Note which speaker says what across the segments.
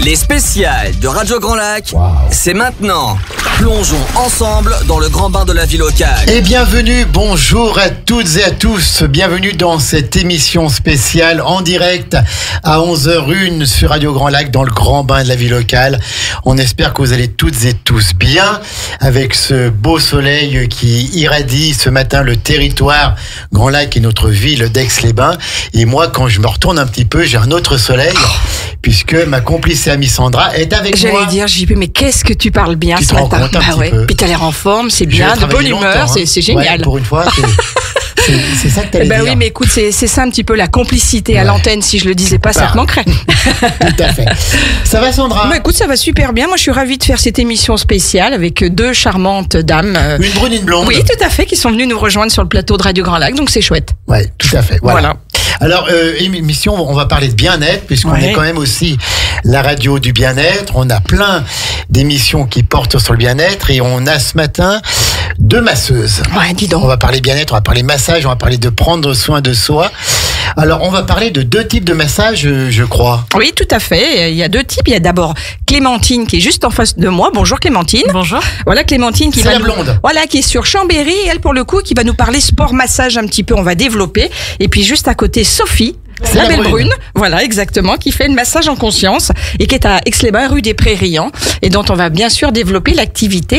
Speaker 1: Les spéciales de Radio Grand Lac, c'est maintenant. Plongeons ensemble dans le grand bain de la vie locale.
Speaker 2: Et bienvenue, bonjour à toutes et à tous. Bienvenue dans cette émission spéciale en direct à 11h01 sur Radio Grand Lac dans le grand bain de la vie locale. On espère que vous allez toutes et tous bien avec ce beau soleil qui irradie ce matin le territoire Grand Lac et notre ville d'Aix-les-Bains. Et moi, quand je me retourne un petit peu, j'ai un autre soleil puisque ma complice et amie Sandra est avec moi.
Speaker 3: J'allais dire, JP, mais qu'est-ce que tu parles bien
Speaker 2: tu
Speaker 3: ce
Speaker 2: te rends
Speaker 3: matin.
Speaker 2: compte un petit peu.
Speaker 3: Puis t'as l'air en forme, c'est bien, de bonne humeur, c'est génial.
Speaker 2: Ouais, pour une fois, c'est ça que t'allais dire.
Speaker 3: Oui, mais écoute, c'est ça un petit peu la complicité à l'antenne. Si je le disais pas, ça te manquerait.
Speaker 2: Tout à fait. Ça va, Sandra?
Speaker 3: Bah, écoute, ça va super bien. Moi, je suis ravie de faire cette émission spéciale avec deux charmantes dames.
Speaker 2: Une brune, une blonde.
Speaker 3: Oui, tout à fait, qui sont venues nous rejoindre sur le plateau de Radio Grand Lac, donc c'est chouette.
Speaker 2: Ouais, tout à fait. Voilà. Alors, émission, on va parler de bien-être, puisqu'on est quand même aussi la radio du bien-être. On a plein d'émissions qui portent sur le bien-être et on a ce matin deux masseuses.
Speaker 3: Ouais, dis donc.
Speaker 2: On va parler bien-être, on va parler massage, on va parler de prendre soin de soi. Alors, on va parler de deux types de massages, je crois.
Speaker 3: Oui, tout à fait. Il y a deux types. Il y a d'abord Clémentine qui est juste en face de moi. Bonjour Clémentine.
Speaker 4: Bonjour.
Speaker 3: Voilà Clémentine qui
Speaker 2: c'est la blonde.
Speaker 3: Voilà, qui est sur Chambéry. Elle, pour le coup, qui va nous parler sport, massage un petit peu. On va développer. Et puis juste à côté, Sophie.
Speaker 2: C'est
Speaker 3: la
Speaker 2: la
Speaker 3: belle
Speaker 2: brune.
Speaker 3: Voilà, exactement, qui fait le massage en conscience et qui est à Aix-les-Bains, rue des Prairies, et dont on va bien sûr développer l'activité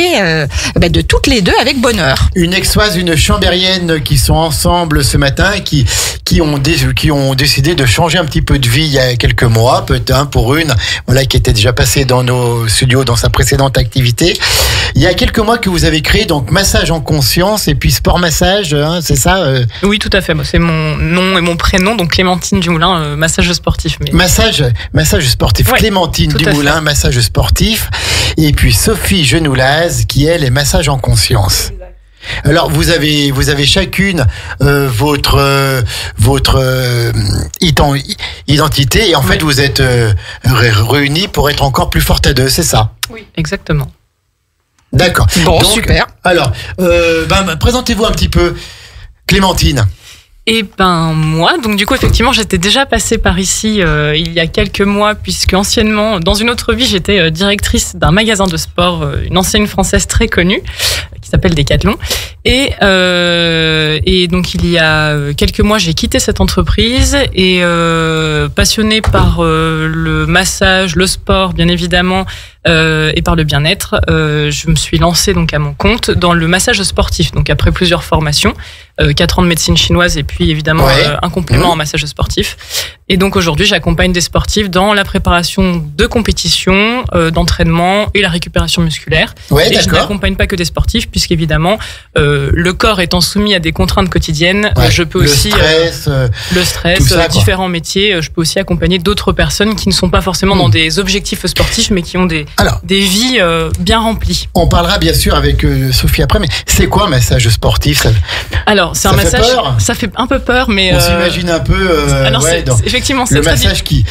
Speaker 3: de toutes les deux avec bonheur.
Speaker 2: Une Aixoise, une Chambérienne qui sont ensemble ce matin et qui ont décidé de changer un petit peu de vie il y a quelques mois, peut-être pour une, voilà, qui était déjà passée dans nos studios dans sa précédente activité. Il y a quelques mois que vous avez créé donc massage en conscience et puis sport massage, c'est ça
Speaker 4: Oui, tout à fait. C'est mon nom et mon prénom, donc Clémentine Dumoulin, massage sportif. Mais...
Speaker 2: Massage sportif.
Speaker 4: Ouais,
Speaker 2: Clémentine Dumoulin, massage sportif. Et puis Sophie Genoulaz, qui elle est massage en conscience. Alors vous avez chacune votre identité et en fait vous êtes réunis pour être encore plus fortes à deux, c'est ça?
Speaker 4: Oui, exactement.
Speaker 2: D'accord.
Speaker 3: Bon,
Speaker 2: donc,
Speaker 3: super.
Speaker 2: Alors, présentez-vous un petit peu, Clémentine.
Speaker 4: Et moi, donc du coup effectivement j'étais déjà passée par ici il y a quelques mois puisque anciennement dans une autre vie j'étais directrice d'un magasin de sport, une enseigne française très connue qui s'appelle Decathlon et donc il y a quelques mois j'ai quitté cette entreprise et passionnée par le massage, le sport bien évidemment et par le bien-être, je me suis lancée donc à mon compte dans le massage sportif. Donc après plusieurs formations, 4 ans de médecine chinoise et puis évidemment un complément en massage sportif. Et donc aujourd'hui, j'accompagne des sportifs dans la préparation de compétition, d'entraînement et la récupération musculaire. Et je n'accompagne pas que des sportifs, puisqu'évidemment, le corps étant soumis à des contraintes quotidiennes, je peux aussi le stress,
Speaker 2: ça,
Speaker 4: différents métiers. Je peux aussi accompagner d'autres personnes qui ne sont pas forcément dans des objectifs sportifs, mais qui ont des vies bien remplies.
Speaker 2: On parlera bien sûr avec Sophie après, mais c'est quoi un massage sportif?
Speaker 4: Alors, c'est un massage. Ça fait un peu peur, mais
Speaker 2: on s'imagine un peu.
Speaker 4: Effectivement, c'est
Speaker 2: le massage qui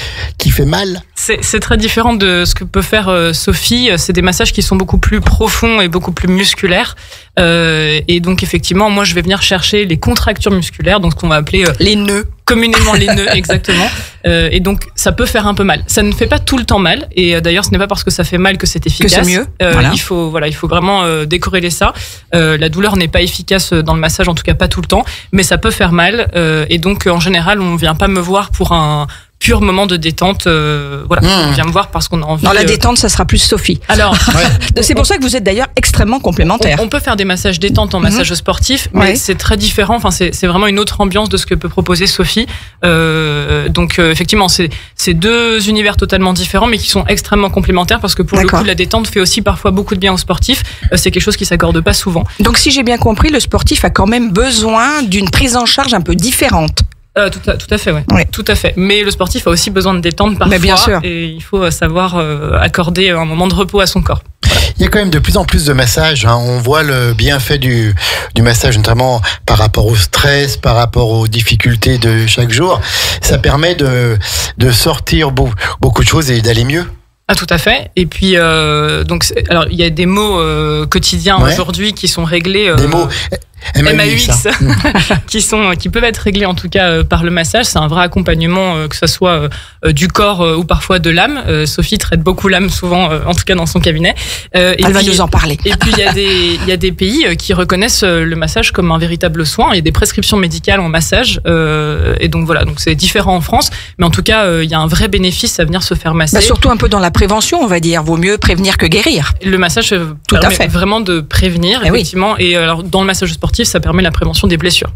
Speaker 2: fait mal.
Speaker 4: C'est très différent de ce que peut faire Sophie. C'est des massages qui sont beaucoup plus profonds et beaucoup plus musculaires. Et donc effectivement, moi, je vais venir chercher les contractures musculaires, donc ce qu'on va appeler
Speaker 3: les nœuds.
Speaker 4: Communément les nœuds, exactement. Et donc, ça peut faire un peu mal. Ça ne fait pas tout le temps mal. Et d'ailleurs, ce n'est pas parce que ça fait mal que c'est efficace.
Speaker 3: Que c'est mieux.
Speaker 4: Il faut vraiment décorréler ça. La douleur n'est pas efficace dans le massage, en tout cas pas tout le temps, mais ça peut faire mal. Et donc, en général, on vient pas me voir pour un pur moment de détente. On vient me voir parce qu'on a envie.
Speaker 3: Dans la détente, ça sera plus Sophie.
Speaker 4: Alors,
Speaker 3: c'est pour ça que vous êtes d'ailleurs extrêmement complémentaires.
Speaker 4: On peut faire des massages détente en massage sportif, mais c'est très différent. Enfin, c'est vraiment une autre ambiance de ce que peut proposer Sophie. Donc, effectivement, c'est deux univers totalement différents, mais qui sont extrêmement complémentaires parce que pour le coup, la détente fait aussi parfois beaucoup de bien aux sportifs. C'est quelque chose qui s'accorde pas souvent.
Speaker 3: Donc, si j'ai bien compris, le sportif a quand même besoin d'une prise en charge un peu différente.
Speaker 4: Tout à fait, ouais. Tout à fait. Mais le sportif a aussi besoin de détente parfois.
Speaker 3: Mais bien sûr.
Speaker 4: Et il faut savoir accorder un moment de repos à son corps.
Speaker 2: Il y a quand même de plus en plus de massages. On voit le bienfait du massage, notamment par rapport au stress, par rapport aux difficultés de chaque jour. Ça permet de sortir beaucoup de choses et d'aller mieux.
Speaker 4: Ah, tout à fait. Et puis, alors, il y a des mots quotidiens aujourd'hui qui sont réglés.
Speaker 2: Des mots.
Speaker 4: MAUX qui peuvent être réglés en tout cas par le massage. C'est un vrai accompagnement, que ce soit du corps ou parfois de l'âme. Sophie traite beaucoup l'âme souvent, en tout cas dans son cabinet.
Speaker 3: Elle va nous en parler.
Speaker 4: Et puis il y a des pays qui reconnaissent le massage comme un véritable soin. Il y a des prescriptions médicales en massage, et donc voilà, donc c'est différent en France, mais en tout cas il y a un vrai bénéfice à venir se faire masser.
Speaker 3: Surtout un peu dans la prévention, on va dire. Vaut mieux prévenir que guérir.
Speaker 4: Le massage permet vraiment de prévenir, effectivement. Et alors dans le massage sportif, ça permet la prévention des blessures.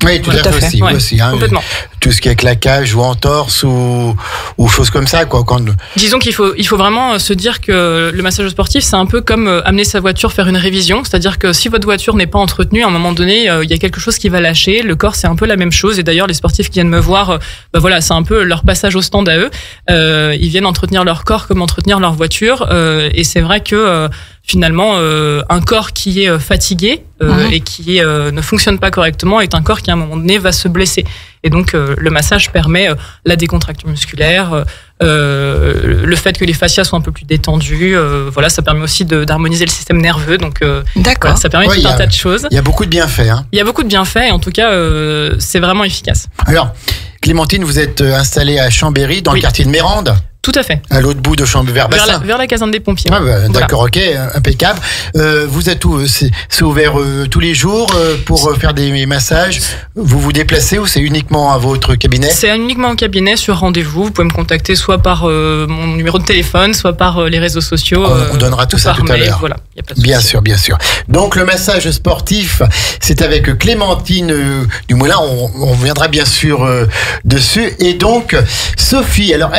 Speaker 2: Oui, tout à fait. Aussi, hein,
Speaker 4: complètement.
Speaker 2: Tout ce qui est claquage ou entorse ou choses comme ça, quoi.
Speaker 4: Disons qu'il faut vraiment se dire que le massage sportif, c'est un peu comme amener sa voiture faire une révision. C'est-à-dire que si votre voiture n'est pas entretenue, à un moment donné, il y a quelque chose qui va lâcher. Le corps, c'est un peu la même chose. Et d'ailleurs, les sportifs qui viennent me voir, voilà, c'est un peu leur passage au stand à eux. Ils viennent entretenir leur corps comme entretenir leur voiture. Et c'est vrai que finalement, un corps qui est fatigué et qui ne fonctionne pas correctement est un corps qui à un moment donné va se blesser. Et donc le massage permet la décontraction musculaire, le fait que les fascias soient un peu plus détendus. Voilà, ça permet aussi d'harmoniser le système nerveux. Donc voilà, ça permet tout un tas de choses.
Speaker 2: Il y a beaucoup de bienfaits. Hein.
Speaker 4: Il y a beaucoup de bienfaits et en tout cas c'est vraiment efficace.
Speaker 2: Alors Clémentine, vous êtes installée à Chambéry dans le quartier de Mérande.
Speaker 4: Tout à fait.
Speaker 2: À l'autre bout de Chambéry-Bassin.
Speaker 4: Vers la caserne des pompiers.
Speaker 2: Ah bah, d'accord, ok, impeccable. Vous êtes où? C'est ouvert tous les jours pour faire des massages. Vous vous déplacez ou c'est uniquement à votre cabinet?
Speaker 4: C'est uniquement au cabinet sur rendez-vous. Vous pouvez me contacter soit par mon numéro de téléphone, soit par les réseaux sociaux.
Speaker 2: On donnera tout ça tout à l'heure.
Speaker 4: Voilà, y a pas de
Speaker 2: bien sûr, bien sûr. Donc le massage sportif, c'est avec Clémentine Dumoulin. On viendra bien sûr dessus. Et donc Sophie. Alors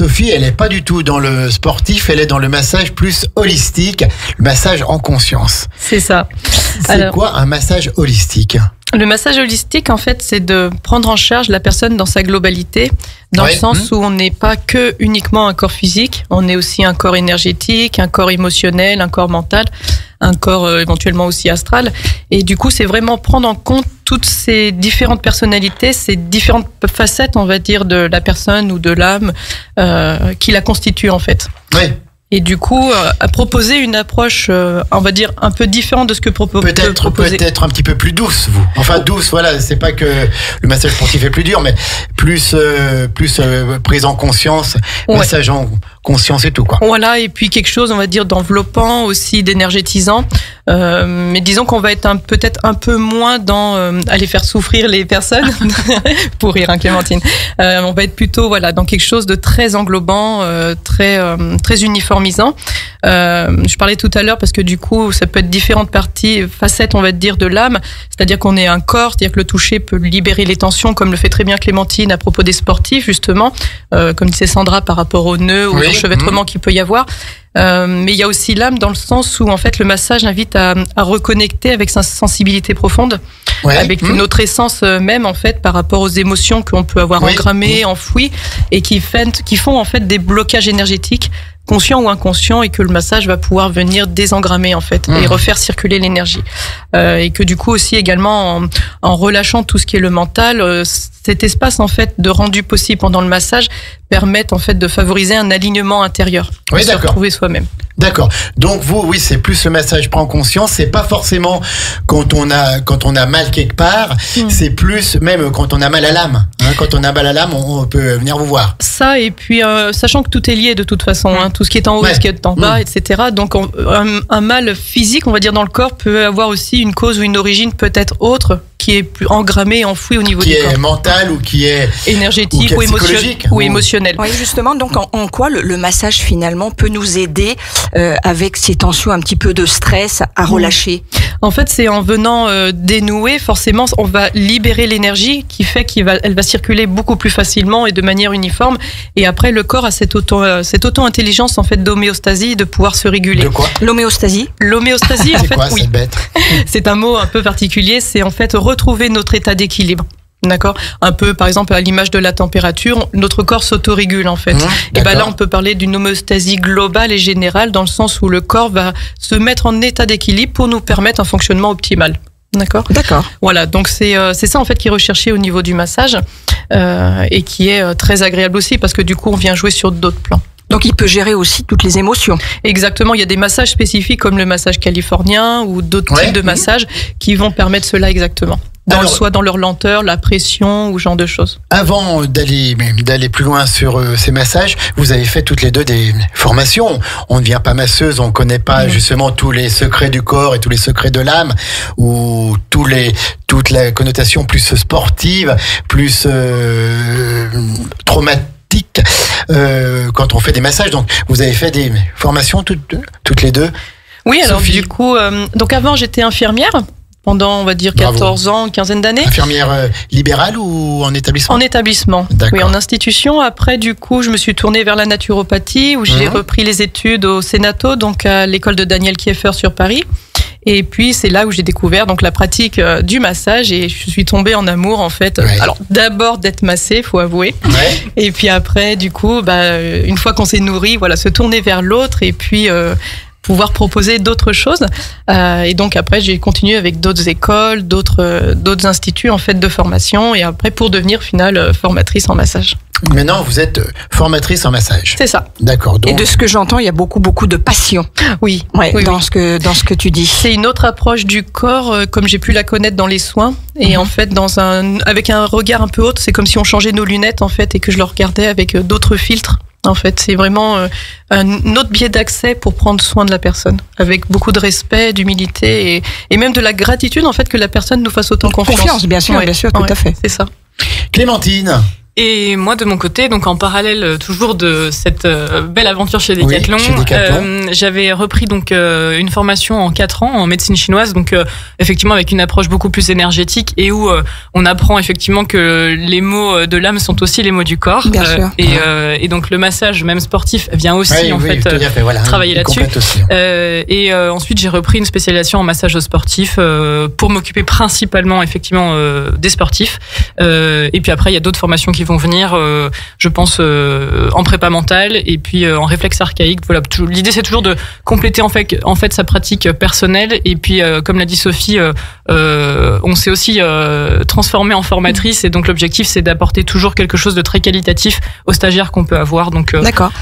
Speaker 2: Sophie, elle n'est pas du tout dans le sportif, elle est dans le massage plus holistique, le massage en conscience.
Speaker 5: C'est ça.
Speaker 2: C'est quoi un massage holistique?
Speaker 5: Le massage holistique, en fait, c'est de prendre en charge la personne dans sa globalité, dans le sens où on n'est pas que uniquement un corps physique, on est aussi un corps énergétique, un corps émotionnel, un corps mental, un corps éventuellement aussi astral. Et du coup, c'est vraiment prendre en compte toutes ces différentes personnalités, ces différentes facettes, on va dire, de la personne ou de l'âme qui la constitue, en fait.
Speaker 2: Oui.
Speaker 5: Et du coup, à proposer une approche, on va dire, un peu différente de ce que proposer.
Speaker 2: Peut-être un petit peu plus douce, vous. Enfin, douce, voilà, c'est pas que le massage sportif est plus dur, mais plus prise en conscience, massage en conscience et tout, quoi.
Speaker 5: Voilà, et puis quelque chose, on va dire, d'enveloppant, aussi d'énergétisant. Mais disons qu'on va être peut-être un peu moins dans aller faire souffrir les personnes, pour rire, hein, Clémentine. On va être plutôt, voilà, dans quelque chose de très englobant, très uniformisant. Je parlais tout à l'heure parce que du coup, ça peut être différentes facettes, on va dire, de l'âme. C'est-à-dire qu'on est un corps, c'est-à-dire que le toucher peut libérer les tensions, comme le fait très bien Clémentine à propos des sportifs, justement, comme disait Sandra par rapport aux nœuds ou l'enchevêtrement qu'il peut y avoir. Mais il y a aussi l'âme dans le sens où en fait le massage invite à reconnecter avec sa sensibilité profonde, avec notre essence même en fait par rapport aux émotions qu'on peut avoir engrammées, enfouies et qui font en fait des blocages énergétiques conscients ou inconscients et que le massage va pouvoir venir désengrammer en fait et refaire circuler l'énergie et que du coup aussi également en relâchant tout ce qui est le mental, cet espace en fait de rendu possible pendant le massage permettent en fait de favoriser un alignement intérieur, de se retrouver soi-même.
Speaker 2: D'accord. Donc vous, oui, c'est plus le massage prend conscience. C'est pas forcément quand on a mal quelque part. C'est plus même quand on a mal à l'âme. Hein, quand on a mal à l'âme, on peut venir vous voir.
Speaker 5: Ça et puis sachant que tout est lié de toute façon. Hein, tout ce qui est en haut, ce qui est en bas, etc. Donc un mal physique, on va dire dans le corps, peut avoir aussi une cause ou une origine peut-être autre qui est plus engrammé, enfoui au niveau du corps.
Speaker 2: Qui est mental ou qui est
Speaker 5: énergétique ou émotionnel.
Speaker 3: Oui, justement, donc en quoi le massage finalement peut nous aider avec ces tensions, un petit peu de stress à relâcher?
Speaker 5: En fait, c'est en venant dénouer, forcément, on va libérer l'énergie qui fait elle va circuler beaucoup plus facilement et de manière uniforme. Et après, le corps a cette auto-intelligence en fait d'homéostasie, de pouvoir se réguler.
Speaker 2: De quoi?
Speaker 5: L'homéostasie, en fait,
Speaker 2: quoi, cette bête?
Speaker 5: C'est un mot un peu particulier. C'est en fait retrouver notre état d'équilibre. D'accord. Un peu, par exemple, à l'image de la température, notre corps s'autorégule en fait. Et ben là, on peut parler d'une homéostasie globale et générale dans le sens où le corps va se mettre en état d'équilibre pour nous permettre un fonctionnement optimal. D'accord. Voilà, donc c'est ça en fait qui est recherché au niveau du massage et qui est très agréable aussi parce que du coup, on vient jouer sur d'autres plans.
Speaker 3: Donc il peut gérer aussi toutes les émotions.
Speaker 5: Exactement, il y a des massages spécifiques comme le massage californien ou d'autres types de massages qui vont permettre cela exactement. Soit dans leur lenteur, la pression ou ce genre de choses.
Speaker 2: Avant d'aller plus loin sur ces massages, vous avez fait toutes les deux des formations. On ne devient pas masseuse, on ne connaît pas justement tous les secrets du corps et tous les secrets de l'âme, ou toute la connotation plus sportive, plus traumatique quand on fait des massages. Donc vous avez fait des formations toutes les deux.
Speaker 5: Oui, alors
Speaker 2: Sophie.
Speaker 5: du coup, donc avant j'étais infirmière. Pendant, on va dire, 14 ans, une quinzaine d'années.
Speaker 2: Infirmière libérale ou en établissement?
Speaker 5: En établissement, oui, en institution. Après, du coup, je me suis tournée vers la naturopathie, où j'ai repris les études au Sénato, donc à l'école de Daniel Kieffer sur Paris. Et puis, c'est là où j'ai découvert donc la pratique du massage et je suis tombée en amour, en fait.
Speaker 2: Ouais.
Speaker 5: Alors, d'abord d'être massée, faut avouer.
Speaker 2: Ouais.
Speaker 5: Et puis après, du coup, une fois qu'on s'est nourri, voilà, se tourner vers l'autre et puis pouvoir proposer d'autres choses. Et donc après, j'ai continué avec d'autres écoles, d'autres instituts en fait de formation, et après pour devenir formatrice en massage.
Speaker 2: Maintenant, vous êtes formatrice en massage.
Speaker 5: C'est ça.
Speaker 2: D'accord. Donc...
Speaker 3: Et de ce que j'entends, il y a beaucoup de passion.
Speaker 5: Oui.
Speaker 3: Dans ce que tu dis.
Speaker 5: C'est une autre approche du corps, comme j'ai pu la connaître dans les soins. Et en fait, avec un regard un peu autre, c'est comme si on changeait nos lunettes en fait et que je le regardais avec d'autres filtres. En fait, c'est vraiment un autre biais d'accès pour prendre soin de la personne, avec beaucoup de respect, d'humilité et même de la gratitude en fait que la personne nous fasse autant confiance.
Speaker 3: Confiance, bien sûr, tout à fait.
Speaker 5: C'est ça.
Speaker 2: Clémentine.
Speaker 4: Et moi, de mon côté, donc en parallèle toujours de cette belle aventure chez Decathlon, j'avais repris donc une formation en 4 ans en médecine chinoise, donc effectivement avec une approche beaucoup plus énergétique et où on apprend effectivement que les mots de l'âme sont aussi les mots du corps.
Speaker 3: Bien sûr.
Speaker 4: Et donc le massage, même sportif, vient aussi travailler là-dessus. Et ensuite, j'ai repris une spécialisation en massage sportif pour m'occuper principalement effectivement des sportifs. Et puis après, il y a d'autres formations qui vont venir, je pense, en prépa mentale et puis en réflexe archaïque. Voilà, l'idée c'est toujours de compléter en fait sa pratique personnelle. Et puis, comme l'a dit Sophie, on s'est aussi transformé en formatrice et donc l'objectif c'est d'apporter toujours quelque chose de très qualitatif aux stagiaires qu'on peut avoir. Donc,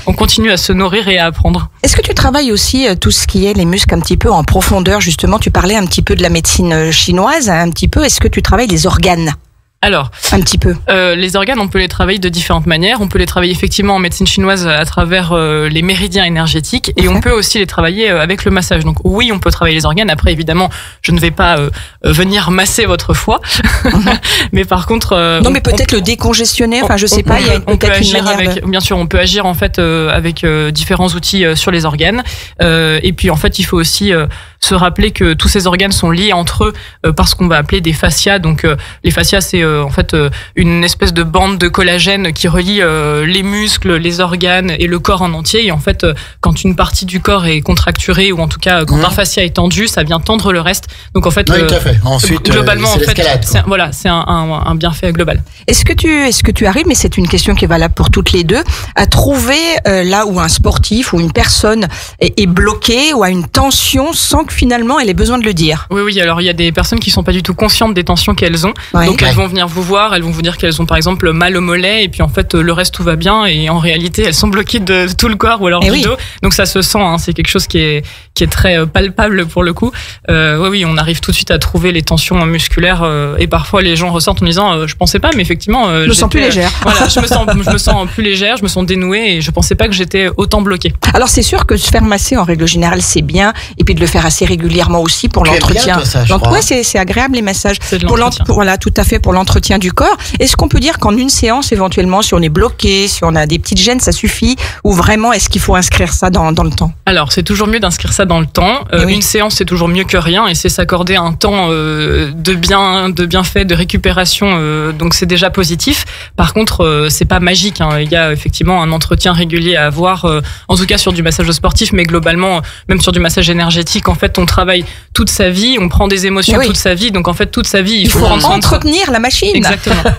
Speaker 4: on continue à se nourrir et à apprendre.
Speaker 3: Est-ce que tu travailles aussi tout ce qui est les muscles un petit peu en profondeur justement? Tu parlais un petit peu de la médecine chinoise, un petit peu. Est-ce que tu travailles les organes?
Speaker 4: Alors,
Speaker 3: un petit peu.
Speaker 4: Les organes, on peut les travailler de différentes manières. On peut les travailler effectivement en médecine chinoise à travers les méridiens énergétiques et on peut aussi les travailler avec le massage. Donc oui, on peut travailler les organes. Après, évidemment, je ne vais pas venir masser votre foie, mais par contre,
Speaker 3: non, mais peut-être le décongestionner. Enfin, je sais pas. Il y a peut-être une manière.
Speaker 4: Bien sûr, on peut agir en fait avec différents outils sur les organes. Et puis en fait, il faut aussi se rappeler que tous ces organes sont liés entre eux par ce qu'on va appeler des fascias. Donc les fascias, c'est en fait une espèce de bande de collagène qui relie les muscles, les organes et le corps en entier. Et en fait, quand une partie du corps est contracturée ou en tout cas quand un fascia est tendu, ça vient tendre le reste. Donc en fait,
Speaker 2: tout à fait. Ensuite,
Speaker 4: globalement,
Speaker 2: c'est l'escalade.
Speaker 4: C'est un bienfait global.
Speaker 3: Est-ce que tu arrives, mais c'est une question qui est valable pour toutes les deux, à trouver là où un sportif ou une personne est bloquée ou a une tension sans que finalement elle ait besoin de le dire?
Speaker 4: Oui. Alors il y a des personnes qui sont pas du tout conscientes des tensions qu'elles ont. Donc elles vont venir vous voir, elles vont vous dire qu'elles ont par exemple mal au mollet et puis en fait le reste tout va bien et en réalité elles sont bloquées de tout le corps ou alors du dos. Donc ça se sent, c'est quelque chose qui est très palpable pour le coup. Oui, on arrive tout de suite à trouver les tensions musculaires et parfois les gens ressortent en disant je pensais pas, mais effectivement
Speaker 3: je me sens plus légère.
Speaker 4: Voilà, je me sens plus légère, je me sens dénouée et je pensais pas que j'étais autant bloquée.
Speaker 3: Alors c'est sûr que se faire masser en règle générale c'est bien et puis de le faire assez régulièrement aussi pour l'entretien. Donc c'est agréable les massages. Voilà, tout à fait, pour l'entretien du corps. Est-ce qu'on peut dire qu'en une séance éventuellement, si on est bloqué, si on a des petites gênes, ça suffit, ou vraiment est-ce qu'il faut inscrire ça dans le temps?
Speaker 4: Alors c'est toujours mieux d'inscrire ça dans le temps. Une séance c'est toujours mieux que rien et c'est s'accorder un temps de bienfait, de récupération. Donc c'est déjà positif. Par contre c'est pas magique. Il y a effectivement un entretien régulier à avoir, en tout cas sur du massage sportif, mais globalement même sur du massage énergétique. En fait on travaille toute sa vie, on prend des émotions toute sa vie. Donc en fait toute sa vie il faut prendre soin de
Speaker 3: entretenir la machine.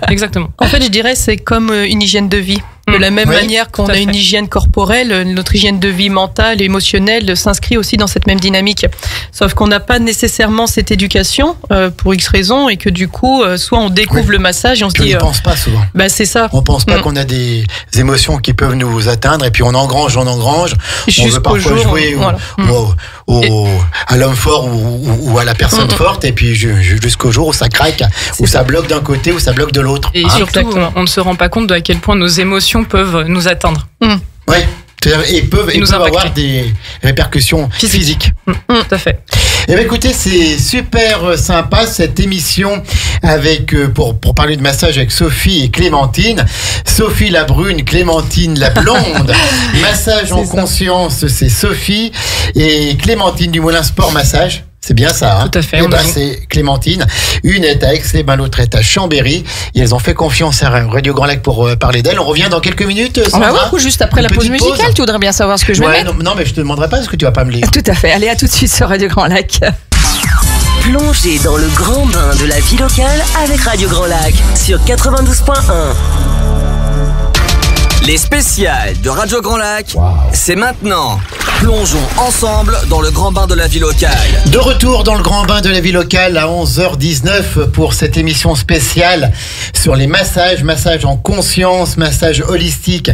Speaker 4: Exactement.
Speaker 5: En fait je dirais c'est comme une hygiène de vie. De la même manière qu'on a une hygiène corporelle, notre hygiène de vie mentale et émotionnelle s'inscrit aussi dans cette même dynamique. Sauf qu'on n'a pas nécessairement cette éducation pour X raisons et que du coup, soit on découvre le massage et on se dit...
Speaker 2: On n'y pense pas souvent.
Speaker 5: Bah, c'est ça.
Speaker 2: On pense pas qu'on a des émotions qui peuvent nous atteindre et puis on engrange. On veut parfois jouer à l'homme fort ou à la personne forte et puis jusqu'au jour où ça craque, où ça bloque d'un côté, où ça bloque de l'autre.
Speaker 4: Et surtout, on ne se rend pas compte de à quel point nos émotions peuvent nous atteindre.
Speaker 2: Oui. Et peuvent avoir des répercussions physiques.
Speaker 4: Tout à fait.
Speaker 2: Eh bien, écoutez, c'est super sympa cette émission avec pour parler de massage avec Sophie et Clémentine. Sophie la brune, Clémentine la blonde. Massage en conscience, c'est Sophie et Clémentine du Moulin Sport Massage. C'est bien ça, hein?
Speaker 4: Tout à fait.
Speaker 2: C'est Clémentine. Une est à Aix-les-Bains, l'autre est à Chambéry. Et elles ont fait confiance à Radio Grand Lac pour parler d'elles. On revient dans quelques minutes, Sandra.
Speaker 3: Ou juste après la pause musicale. Tu voudrais bien savoir ce que je vais mettre?
Speaker 2: Non, mais je te demanderai pas parce que tu vas pas me lire.
Speaker 3: Tout à fait. Allez, à tout de suite sur Radio Grand Lac.
Speaker 6: Plongez dans le grand bain de la vie locale avec Radio Grand Lac sur 92.1.
Speaker 1: Les spéciales de Radio Grand Lac, c'est maintenant. Plongeons ensemble dans le grand bain de la vie locale.
Speaker 2: De retour dans le grand bain de la vie locale à 11h19 pour cette émission spéciale sur les massages en conscience, massage holistique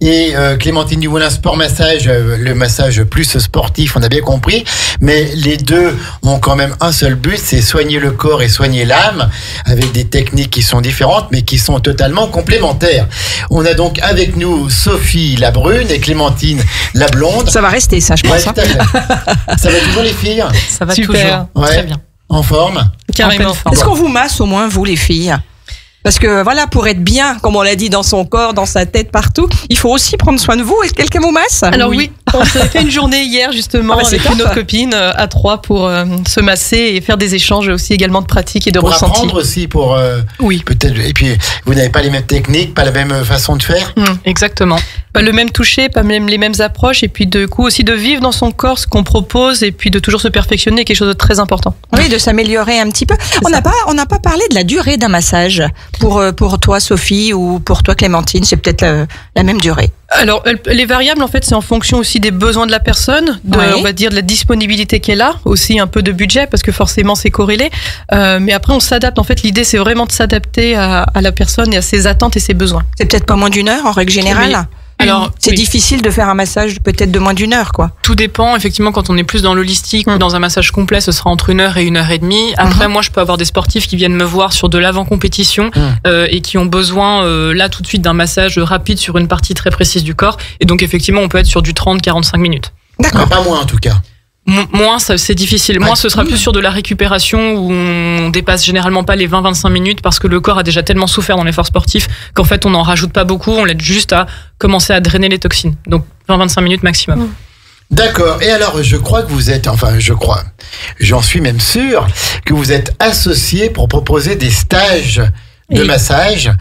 Speaker 2: et Clémentine Dumoulin Sport Massage, le massage plus sportif, on a bien compris, mais les deux ont quand même un seul but, c'est soigner le corps et soigner l'âme avec des techniques qui sont différentes mais qui sont totalement complémentaires. On a donc avec nous Sophie la brune et Clémentine la blonde.
Speaker 3: Ça va rester ça, je pense.
Speaker 2: Ça va toujours les filles?
Speaker 4: Ça va
Speaker 5: super.
Speaker 4: Toujours. Très bien.
Speaker 2: En forme?
Speaker 5: Carrément.
Speaker 3: Est-ce qu'on vous masse au moins, vous les filles? Parce que voilà, pour être bien, comme on l'a dit, dans son corps, dans sa tête, partout, il faut aussi prendre soin de vous. Est-ce que quelqu'un vous masse?
Speaker 5: Alors oui, on s'est fait une journée hier justement avec une autre copine à 3 pour se masser et faire des échanges aussi également de pratiques et de ressentis.
Speaker 2: Pour apprendre aussi, oui. Peut-être. Et puis, vous n'avez pas les mêmes techniques, pas la même façon de faire?
Speaker 4: Exactement.
Speaker 5: Pas le même toucher, pas même les mêmes approches et puis de coup aussi de vivre dans son corps ce qu'on propose et puis de toujours se perfectionner, quelque chose de très important.
Speaker 3: Oui, de s'améliorer un petit peu. On n'a pas parlé de la durée d'un massage pour toi Sophie ou pour toi Clémentine, c'est peut-être la même durée.
Speaker 5: Alors, les variables, en fait, c'est en fonction aussi des besoins de la personne, on va dire de la disponibilité qu'elle a, aussi un peu de budget, parce que forcément, c'est corrélé. Mais après, on s'adapte. En fait, l'idée, c'est vraiment de s'adapter à la personne et à ses attentes et ses besoins.
Speaker 3: C'est peut-être pas moins d'une heure, en règle générale? Oui. Alors, c'est difficile de faire un massage peut-être de moins d'une heure, quoi.
Speaker 4: Tout dépend. Effectivement, quand on est plus dans l'holistique ou dans un massage complet, ce sera entre 1 heure et 1h30. Après, moi, je peux avoir des sportifs qui viennent me voir sur de l'avant-compétition et qui ont besoin, là, tout de suite, d'un massage rapide sur une partie très précise du corps. Et donc, effectivement, on peut être sur du 30-45 minutes.
Speaker 2: D'accord. Mais pas moins, en tout cas.
Speaker 4: Moins, c'est difficile. Moi, ce sera plus sur de la récupération où on dépasse généralement pas les 20-25 minutes parce que le corps a déjà tellement souffert dans l'effort sportif qu'en fait, on n'en rajoute pas beaucoup. On l'aide juste à commencer à drainer les toxines. Donc, 20-25 minutes maximum.
Speaker 2: D'accord. Et alors, je crois que vous êtes, j'en suis même sûr que vous êtes associés pour proposer des stages de massage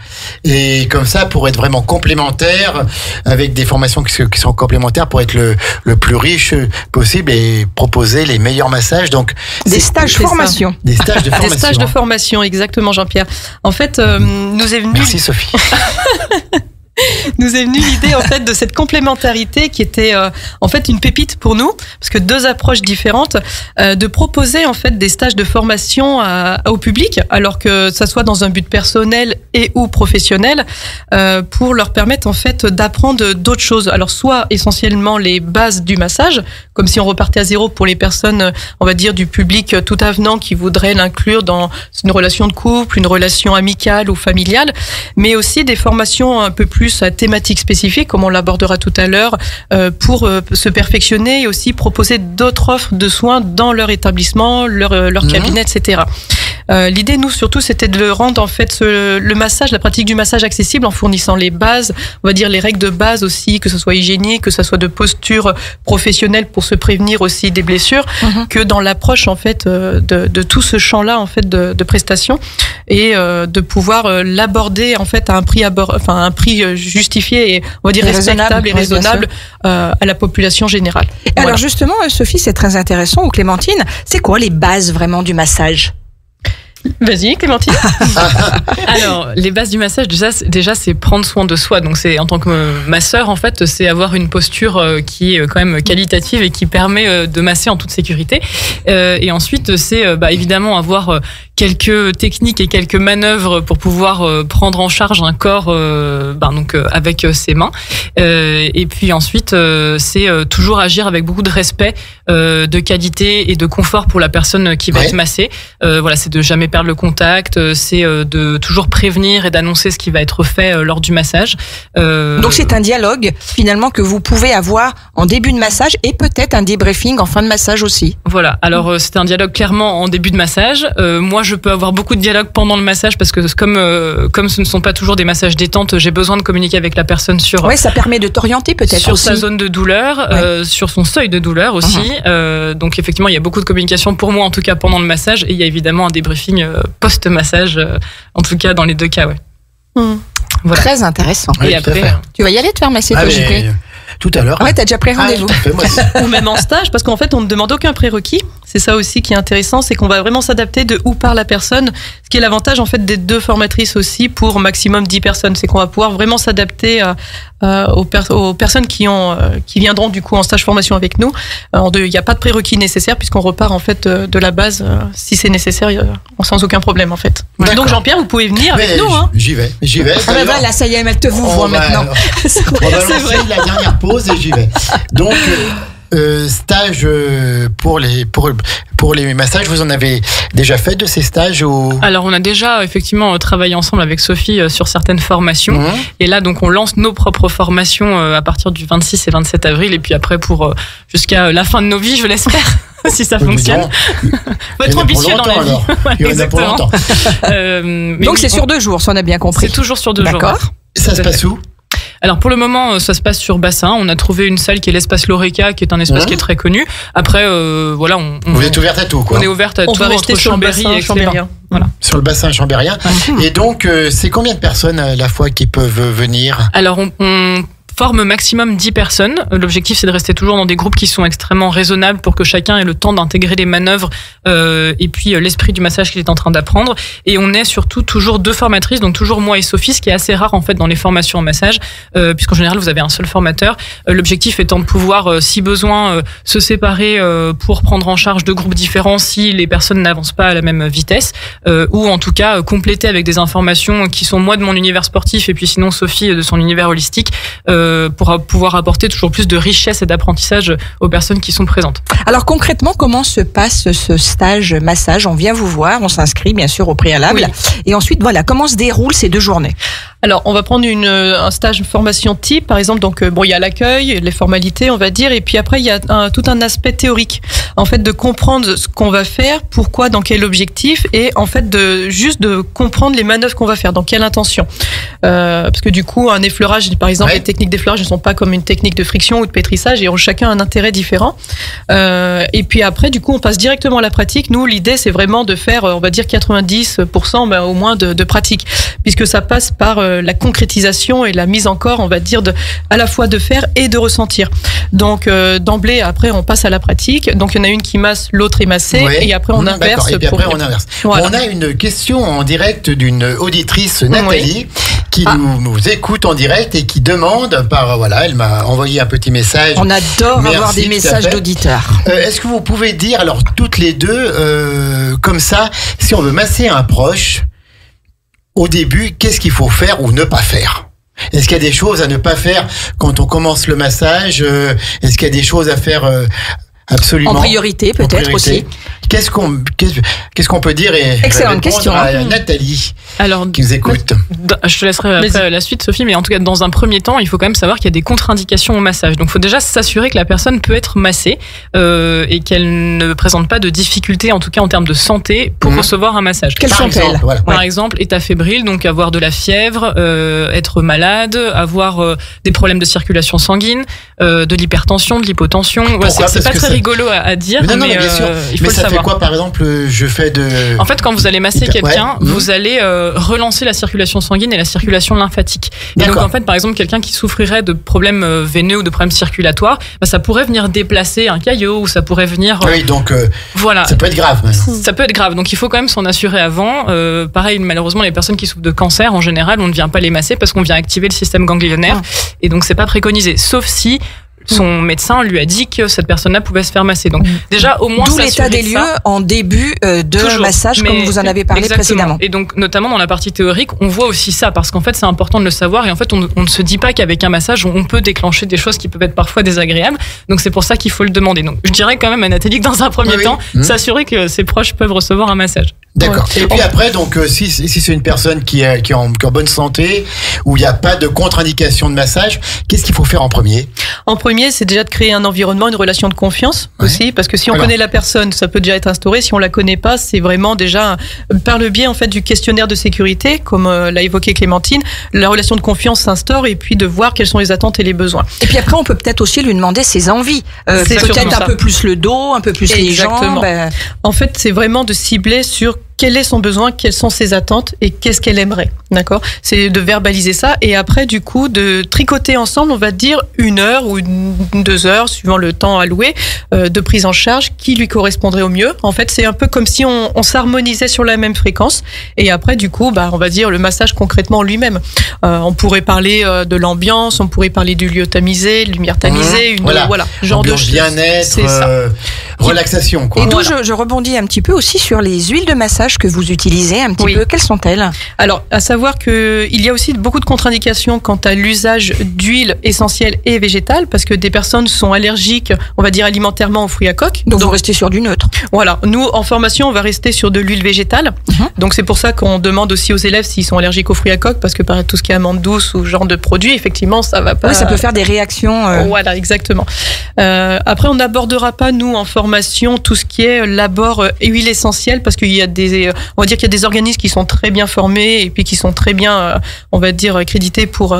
Speaker 2: et comme ça pour être vraiment complémentaire avec des formations qui sont complémentaires pour être le plus riche possible et proposer les meilleurs massages. Donc
Speaker 3: des stages formation.
Speaker 2: Des stages de formation.
Speaker 5: Des stages de formation, exactement, Jean-Pierre. En fait, nous est venu.
Speaker 2: Merci Sophie.
Speaker 5: Nous est venue l'idée en fait de cette complémentarité qui était en fait une pépite pour nous parce que deux approches différentes de proposer en fait des stages de formation au public alors que ça soit dans un but personnel et ou professionnel pour leur permettre en fait d'apprendre d'autres choses. Alors soit essentiellement les bases du massage comme si on repartait à zéro pour les personnes on va dire du public tout avenant qui voudraient l'inclure dans une relation de couple, une relation amicale ou familiale, mais aussi des formations un peu plus à thématique spécifique, comme on l'abordera tout à l'heure, pour se perfectionner et aussi proposer d'autres offres de soins dans leur établissement, leur cabinet, etc. L'idée, nous, surtout, c'était de rendre en fait le massage, la pratique du massage accessible en fournissant les bases, on va dire les règles de base aussi, que ce soit hygiénique, que ce soit de posture professionnelle pour se prévenir aussi des blessures, que dans l'approche en fait de tout ce champ-là en fait de prestations et de pouvoir l'aborder en fait à un prix justifié et on va dire respectable et raisonnable à la population générale.
Speaker 3: Voilà. Alors justement, Sophie, c'est très intéressant, ou Clémentine, c'est quoi les bases vraiment du massage ?
Speaker 5: Vas-y, Clémentine.
Speaker 4: Alors, les bases du massage, déjà, c'est prendre soin de soi. Donc, c'est en tant que masseur, en fait, c'est avoir une posture qui est quand même qualitative et qui permet de masser en toute sécurité. Et ensuite, c'est évidemment avoir quelques techniques et quelques manœuvres pour pouvoir prendre en charge un corps avec ses mains. Et puis ensuite, c'est toujours agir avec beaucoup de respect, de qualité et de confort pour la personne qui va être massée. C'est de jamais perdre le contact, c'est de toujours prévenir et d'annoncer ce qui va être fait lors du massage.
Speaker 3: Donc c'est un dialogue finalement que vous pouvez avoir en début de massage et peut-être un débriefing en fin de massage aussi.
Speaker 4: Voilà, alors c'est un dialogue clairement en début de massage. Moi je peux avoir beaucoup de dialogue pendant le massage parce que comme ce ne sont pas toujours des massages détente, j'ai besoin de communiquer avec la personne sur...
Speaker 3: Oui, ça permet de t'orienter peut-être
Speaker 4: sur
Speaker 3: aussi.
Speaker 4: Sa zone de douleur, sur son seuil de douleur aussi. Donc effectivement, il y a beaucoup de communication pour moi en tout cas pendant le massage et il y a évidemment un débriefing post-massage, en tout cas dans les deux cas,
Speaker 3: Voilà. Très intéressant.
Speaker 2: Et
Speaker 3: après, tu vas y aller te faire masser, toi, JP?
Speaker 2: Tout à l'heure.
Speaker 3: Ouais, t'as déjà pris rendez-vous.
Speaker 5: Ou même en stage, parce qu'en fait, on ne demande aucun prérequis. C'est ça aussi qui est intéressant, c'est qu'on va vraiment s'adapter de où part la personne. Ce qui est l'avantage, en fait, des deux formatrices aussi pour maximum 10 personnes. C'est qu'on va pouvoir vraiment s'adapter aux personnes qui viendront, du coup, en stage formation avec nous. Il n'y a pas de prérequis nécessaire puisqu'on repart, en fait, de la base, si c'est nécessaire, sans aucun problème, en fait. Donc, Jean-Pierre, vous pouvez venir avec nous, hein.
Speaker 2: J'y vais.
Speaker 3: Voilà, ça y est, elle te vous voit maintenant.
Speaker 2: C'est vrai. La dernière pause et j'y vais. Donc, stage pour les massages, vous en avez déjà fait de ces stages ou...
Speaker 4: Alors on a déjà effectivement travaillé ensemble avec Sophie sur certaines formations et là donc on lance nos propres formations à partir du 26 et 27 avril et puis après pour jusqu'à la fin de nos vies je l'espère. Si ça fonctionne. Faut être ambitieux dans la vie.
Speaker 2: Il y en a pour longtemps.
Speaker 3: Donc c'est sur 2 jours, si on a bien compris.
Speaker 4: C'est toujours sur 2 jours.
Speaker 3: D'accord.
Speaker 2: Ça se passe où?
Speaker 4: Alors pour le moment, ça se passe sur Bassin. On a trouvé une salle qui est l'espace L'Oreca, qui est un espace qui est très connu. Après,
Speaker 2: vous êtes ouverte à tout, quoi.
Speaker 4: On est ouverte à tout.
Speaker 5: On va rester sur
Speaker 4: Chambéry et
Speaker 5: Chambérien.
Speaker 4: Voilà.
Speaker 2: Sur le bassin chambérien. Et donc, c'est combien de personnes à la fois qui peuvent venir?
Speaker 4: Alors on forme maximum 10 personnes. L'objectif, c'est de rester toujours dans des groupes qui sont extrêmement raisonnables pour que chacun ait le temps d'intégrer les manœuvres et puis l'esprit du massage qu'il est en train d'apprendre. Et on est surtout toujours 2 formatrices, donc toujours moi et Sophie, ce qui est assez rare en fait dans les formations en massage, puisqu'en général, vous avez un seul formateur. L'objectif étant de pouvoir, si besoin, se séparer pour prendre en charge 2 groupes différents si les personnes n'avancent pas à la même vitesse, ou en tout cas compléter avec des informations qui sont moi de mon univers sportif et puis sinon Sophie de son univers holistique, pour pouvoir apporter toujours plus de richesse et d'apprentissage aux personnes qui sont présentes.
Speaker 3: Alors concrètement, comment se passe ce stage massage? On vient vous voir, on s'inscrit bien sûr au préalable, et ensuite voilà, comment se déroulent ces 2 journées?
Speaker 5: Alors, on va prendre un stage formation type, par exemple. Donc, il y a l'accueil, les formalités, on va dire, et puis après, il y a tout un aspect théorique. En fait, de comprendre ce qu'on va faire, pourquoi, dans quel objectif, et en fait, juste de comprendre les manœuvres qu'on va faire, dans quelle intention. Parce que du coup, un effleurage, par exemple, les techniques d'effleurage ne sont pas comme une technique de friction ou de pétrissage, et ont chacun un intérêt différent. Et puis après, du coup, on passe directement à la pratique. Nous, l'idée, c'est vraiment de faire, on va dire, 90% au moins de pratique, puisque ça passe par la concrétisation et la mise en corps, on va dire, à la fois de faire et de ressentir. Donc, d'emblée, après, on passe à la pratique. Donc, il y en a une qui masse, l'autre est massée, et après, on inverse.
Speaker 2: Et puis après, on inverse. Voilà. On a une question en direct d'une auditrice, Nathalie, qui nous écoute en direct et qui demande, elle m'a envoyé un petit message.
Speaker 3: On adore avoir des messages d'auditeurs.
Speaker 2: Est-ce que vous pouvez dire, alors, toutes les deux, comme ça, si on veut masser un proche, au début, qu'est-ce qu'il faut faire ou ne pas faire? Est-ce qu'il y a des choses à ne pas faire quand on commence le massage? Est-ce qu'il y a des choses à faire absolument
Speaker 3: en priorité, peut-être aussi?
Speaker 2: Qu'est-ce qu'on peut dire et
Speaker 3: excellente question
Speaker 2: à Nathalie
Speaker 4: alors, qui
Speaker 2: nous écoute.
Speaker 4: Je te laisserai après la suite, Sophie, mais en tout cas, dans un premier temps, il faut quand même savoir qu'il y a des contre-indications au massage. Donc, il faut déjà s'assurer que la personne peut être massée et qu'elle ne présente pas de difficultés, en tout cas en termes de santé, pour recevoir un massage.
Speaker 3: Quelles sont-elles?
Speaker 4: Par exemple, état fébrile, donc avoir de la fièvre, être malade, avoir des problèmes de circulation sanguine, de l'hypertension, de l'hypotension. C'est pas très rigolo à dire, mais
Speaker 2: bien sûr.
Speaker 4: il faut le savoir.
Speaker 2: quoi, par exemple, je fais de...
Speaker 4: En fait, quand vous allez masser quelqu'un, vous allez relancer la circulation sanguine et la circulation lymphatique. Et donc, en fait, par exemple, quelqu'un qui souffrirait de problèmes veineux ou de problèmes circulatoires, ça pourrait venir déplacer un caillot ou ça pourrait venir...
Speaker 2: Oui, donc
Speaker 4: voilà.
Speaker 2: Ça peut être grave.
Speaker 4: Ça peut être grave. Donc, il faut quand même s'en assurer avant. Pareil, malheureusement, les personnes qui souffrent de cancer, en général, on ne vient pas les masser parce qu'on vient activer le système ganglionnaire. Et donc, c'est pas préconisé. Sauf si son médecin lui a dit que cette personne-là pouvait se faire masser. Donc déjà au moins
Speaker 3: d'où l'état des lieux en début de massage, comme vous en avez parlé précédemment.
Speaker 4: Et donc notamment dans la partie théorique, on voit aussi ça parce qu'en fait c'est important de le savoir et en fait on ne se dit pas qu'avec un massage on peut déclencher des choses qui peuvent être parfois désagréables. Donc c'est pour ça qu'il faut le demander. Donc je dirais quand même à Nathalie que dans un premier temps, s'assurer que ses proches peuvent recevoir un massage.
Speaker 2: D'accord. Et puis après, donc, si c'est une personne qui est en bonne santé, où il n'y a pas de contre-indication de massage, qu'est-ce qu'il faut faire en premier ?
Speaker 5: En premier, c'est déjà de créer un environnement, une relation de confiance aussi, parce que si on connaît la personne, ça peut déjà être instauré. Si on la connaît pas, c'est vraiment déjà par le biais en fait du questionnaire de sécurité, comme l'a évoqué Clémentine, la relation de confiance s'instaure et puis de voir quelles sont les attentes et les besoins.
Speaker 3: Et puis après, on peut peut-être aussi lui demander ses envies, peut-être un peu plus le dos, un peu plus les jambes.
Speaker 5: En fait, c'est vraiment de cibler sur quel est son besoin, quelles sont ses attentes et qu'est-ce qu'elle aimerait, d'accord ? C'est de verbaliser ça et après, du coup, de tricoter ensemble, on va dire 1 heure ou 2 heures, suivant le temps alloué, de prise en charge qui lui correspondrait au mieux. En fait, c'est un peu comme si on s'harmonisait sur la même fréquence et après, du coup, on va dire le massage concrètement lui-même. On pourrait parler de l'ambiance, on pourrait parler du lieu tamisé, lumière tamisée,
Speaker 2: genre de bien-être, relaxation, quoi.
Speaker 3: Et d'où je rebondis un petit peu aussi sur les huiles de massage que vous utilisez un petit peu. Quelles sont-elles ?
Speaker 5: Alors, à savoir qu'il y a aussi beaucoup de contre-indications quant à l'usage d'huiles essentielles et végétales, parce que des personnes sont allergiques, on va dire alimentairement aux fruits à coque.
Speaker 3: Donc vous restez sur du neutre.
Speaker 5: Voilà. Nous, en formation, on va rester sur de l'huile végétale. Donc c'est pour ça qu'on demande aussi aux élèves s'ils sont allergiques aux fruits à coque, parce que par tout ce qui est amande douce ou ce genre de produit, effectivement, ça va pas...
Speaker 3: Oui, ça peut faire des réactions.
Speaker 5: Voilà, exactement. Après, on n'abordera pas, nous, en formation, tout ce qui est l'abord huile essentielle, parce qu'il y a on va dire qu'il y a des organismes qui sont très bien formés et puis qui sont très bien, on va dire, crédités pour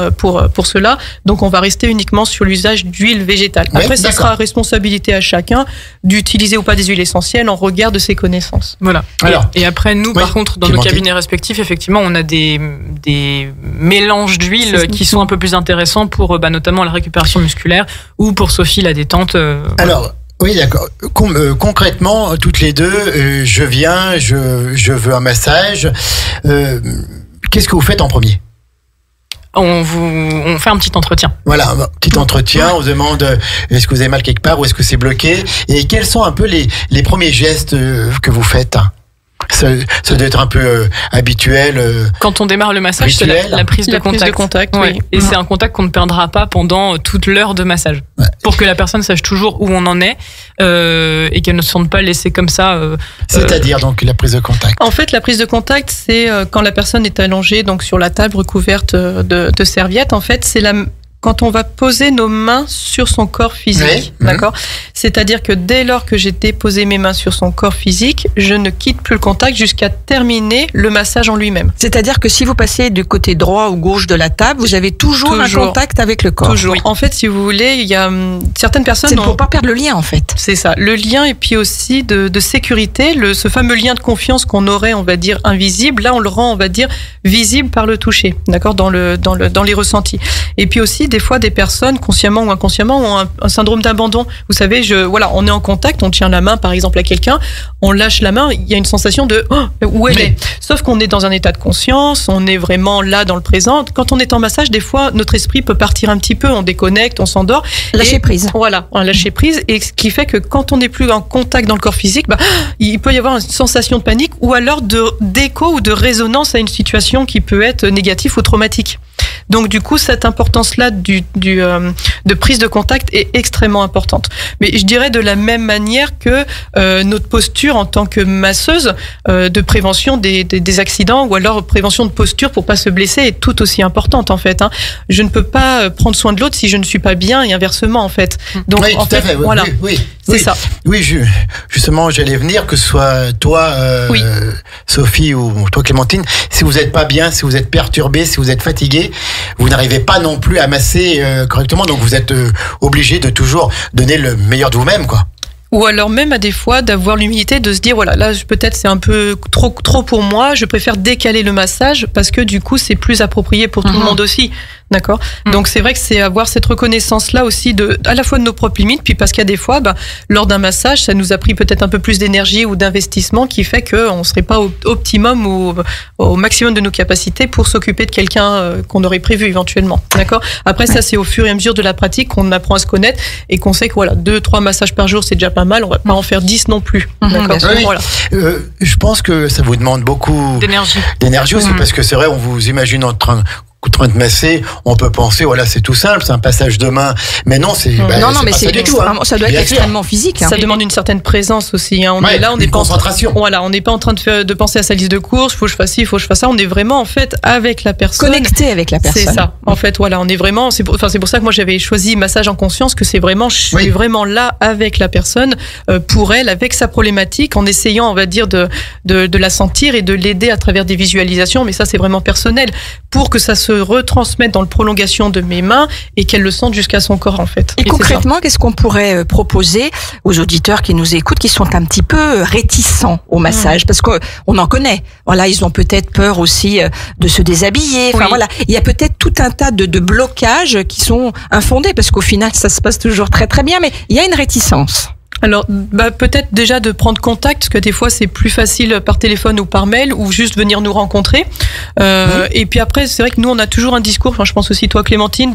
Speaker 5: cela. Donc, on va rester uniquement sur l'usage d'huile végétale. Après, ça sera responsabilité à chacun d'utiliser ou pas des huiles essentielles en regard de ses connaissances.
Speaker 4: Voilà. Et après, nous, par contre, dans nos cabinets respectifs, effectivement, on a des mélanges d'huiles qui sont un peu plus intéressants pour notamment la récupération musculaire ou pour Sophie, la détente.
Speaker 2: Alors, oui, d'accord. Concrètement, toutes les deux, je viens, je veux un massage. Qu'est-ce que vous faites en premier ?
Speaker 4: On fait un petit entretien.
Speaker 2: Voilà, un petit entretien. On demande est-ce que vous avez mal quelque part ou est-ce que c'est bloqué ? Et quels sont un peu les premiers gestes que vous faites ? Ça doit être un peu habituel.
Speaker 4: Quand on démarre le massage, c'est la prise de contact. Oui. Et c'est un contact qu'on ne perdra pas pendant toute l'heure de massage. Ouais. Pour que la personne sache toujours où on en est et qu'elle ne se sente pas laissée comme ça.
Speaker 2: C'est-à-dire donc la prise de contact.
Speaker 5: En fait, la prise de contact, c'est quand la personne est allongée donc sur la table recouverte de serviettes. En fait, c'est quand on va poser nos mains sur son corps physique, d'accord ? C'est-à-dire que dès lors que j'ai déposé mes mains sur son corps physique, je ne quitte plus le contact jusqu'à terminer le massage en lui-même.
Speaker 3: C'est-à-dire que si vous passez du côté droit ou gauche de la table, vous avez toujours un contact avec le corps.
Speaker 5: Toujours. Oui. En fait, si vous voulez, il y a certaines personnes...
Speaker 3: C'est pour pas perdre le lien, en fait.
Speaker 5: C'est ça. Le lien et puis aussi de sécurité, ce fameux lien de confiance qu'on aurait, on va dire, invisible, là, on le rend, on va dire, visible par le toucher, d'accord ? Dans les ressentis. Et puis aussi, des fois, des personnes, consciemment ou inconsciemment, ont un syndrome d'abandon. Vous savez, on est en contact, on tient la main, par exemple, à quelqu'un, on lâche la main, il y a une sensation de où elle est. Sauf qu'on est dans un état de conscience, on est vraiment là dans le présent. Quand on est en massage, des fois, notre esprit peut partir un petit peu, on déconnecte, on s'endort.
Speaker 3: Lâcher prise.
Speaker 5: Voilà, on lâcher prise. Et ce qui fait que quand on n'est plus en contact dans le corps physique, il peut y avoir une sensation de panique ou alors d'écho ou de résonance à une situation qui peut être négative ou traumatique. Donc du coup, cette importance-là de prise de contact est extrêmement importante. Mais je dirais de la même manière que notre posture en tant que masseuse de prévention des accidents ou alors prévention de posture pour pas se blesser est tout aussi importante en fait. Je ne peux pas prendre soin de l'autre si je ne suis pas bien et inversement en fait.
Speaker 2: Donc oui, en fait, voilà, c'est ça. Oui, justement, j'allais venir que ce soit toi, Sophie ou toi Clémentine, si vous n'êtes pas bien, si vous êtes perturbé, si vous êtes fatigué, vous n'arrivez pas non plus à masser correctement, donc vous êtes obligé de toujours donner le meilleur de vous-même, quoi.
Speaker 5: Ou alors même à des fois d'avoir l'humilité de se dire voilà, là peut-être c'est un peu trop pour moi, je préfère décaler le massage parce que du coup c'est plus approprié pour tout le monde aussi. D'accord. Donc c'est vrai que c'est avoir cette reconnaissance là aussi à la fois de nos propres limites, puis parce qu'il y a des fois, lors d'un massage, ça nous a pris peut-être un peu plus d'énergie ou d'investissement qui fait qu'on serait pas au optimum ou au maximum de nos capacités pour s'occuper de quelqu'un qu'on aurait prévu éventuellement. D'accord. Après ça, c'est au fur et à mesure de la pratique qu'on apprend à se connaître et qu'on sait que voilà, 2-3 massages par jour c'est déjà pas mal. On va pas en faire 10 non plus. D'accord.
Speaker 2: Oui. Voilà. Je pense que ça vous demande beaucoup d'énergie aussi, parce que c'est vrai, on vous imagine en train de masser, on peut penser voilà, c'est tout simple, c'est un passage de main, mais non, c'est
Speaker 3: mais c'est du tout, ça doit être extrêmement physique.
Speaker 5: Ça demande une certaine présence aussi. On est là, on n'est pas
Speaker 2: concentration.
Speaker 5: On n'est pas en train de penser à sa liste de courses. Faut que je fasse ci, faut que je fasse ça. On est vraiment en fait avec la personne,
Speaker 3: connecté avec la personne.
Speaker 5: C'est ça. En fait, voilà, on est vraiment. C'est pour ça que moi j'avais choisi massage en conscience, que c'est vraiment, je suis vraiment là avec la personne, pour elle, avec sa problématique, en essayant, on va dire, de la sentir et de l'aider à travers des visualisations. Mais ça, c'est vraiment personnel, pour que ça se retransmettre dans le prolongation de mes mains et qu'elle le sente jusqu'à son corps en fait.
Speaker 3: Et concrètement, qu'est-ce qu'on pourrait proposer aux auditeurs qui nous écoutent, qui sont un petit peu réticents au massage, parce qu'on en connaît. Voilà, ils ont peut-être peur aussi de se déshabiller. Enfin voilà, il y a peut-être tout un tas de blocages qui sont infondés, parce qu'au final, ça se passe toujours très très bien, mais il y a une réticence.
Speaker 5: Alors, peut-être déjà de prendre contact, parce que des fois c'est plus facile par téléphone ou par mail, ou juste venir nous rencontrer. Et puis après, c'est vrai que nous on a toujours un discours. Enfin, je pense aussi toi, Clémentine,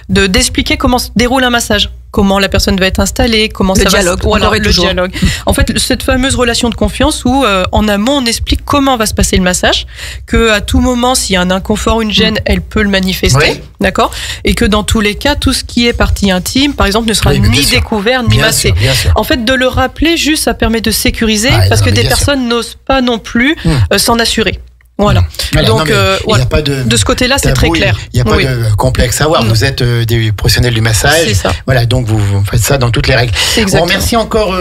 Speaker 5: d'expliquer comment se déroule un massage. Comment la personne va être installée, comment ça va le dialogue. En fait, cette fameuse relation de confiance où en amont on explique comment va se passer le massage, que à tout moment s'il y a un inconfort, une gêne, elle peut le manifester, d'accord, et que dans tous les cas, tout ce qui est partie intime, par exemple, ne sera ni découvert ni massé. En fait, de le rappeler, juste ça permet de sécuriser, parce que des personnes n'osent pas non plus s'en assurer. Voilà. Donc, de ce côté-là, c'est très clair.
Speaker 2: Il n'y a pas de complexe à avoir. Vous êtes des professionnels du massage.
Speaker 5: C'est ça.
Speaker 2: Voilà, donc vous faites ça dans toutes les règles. On remercie encore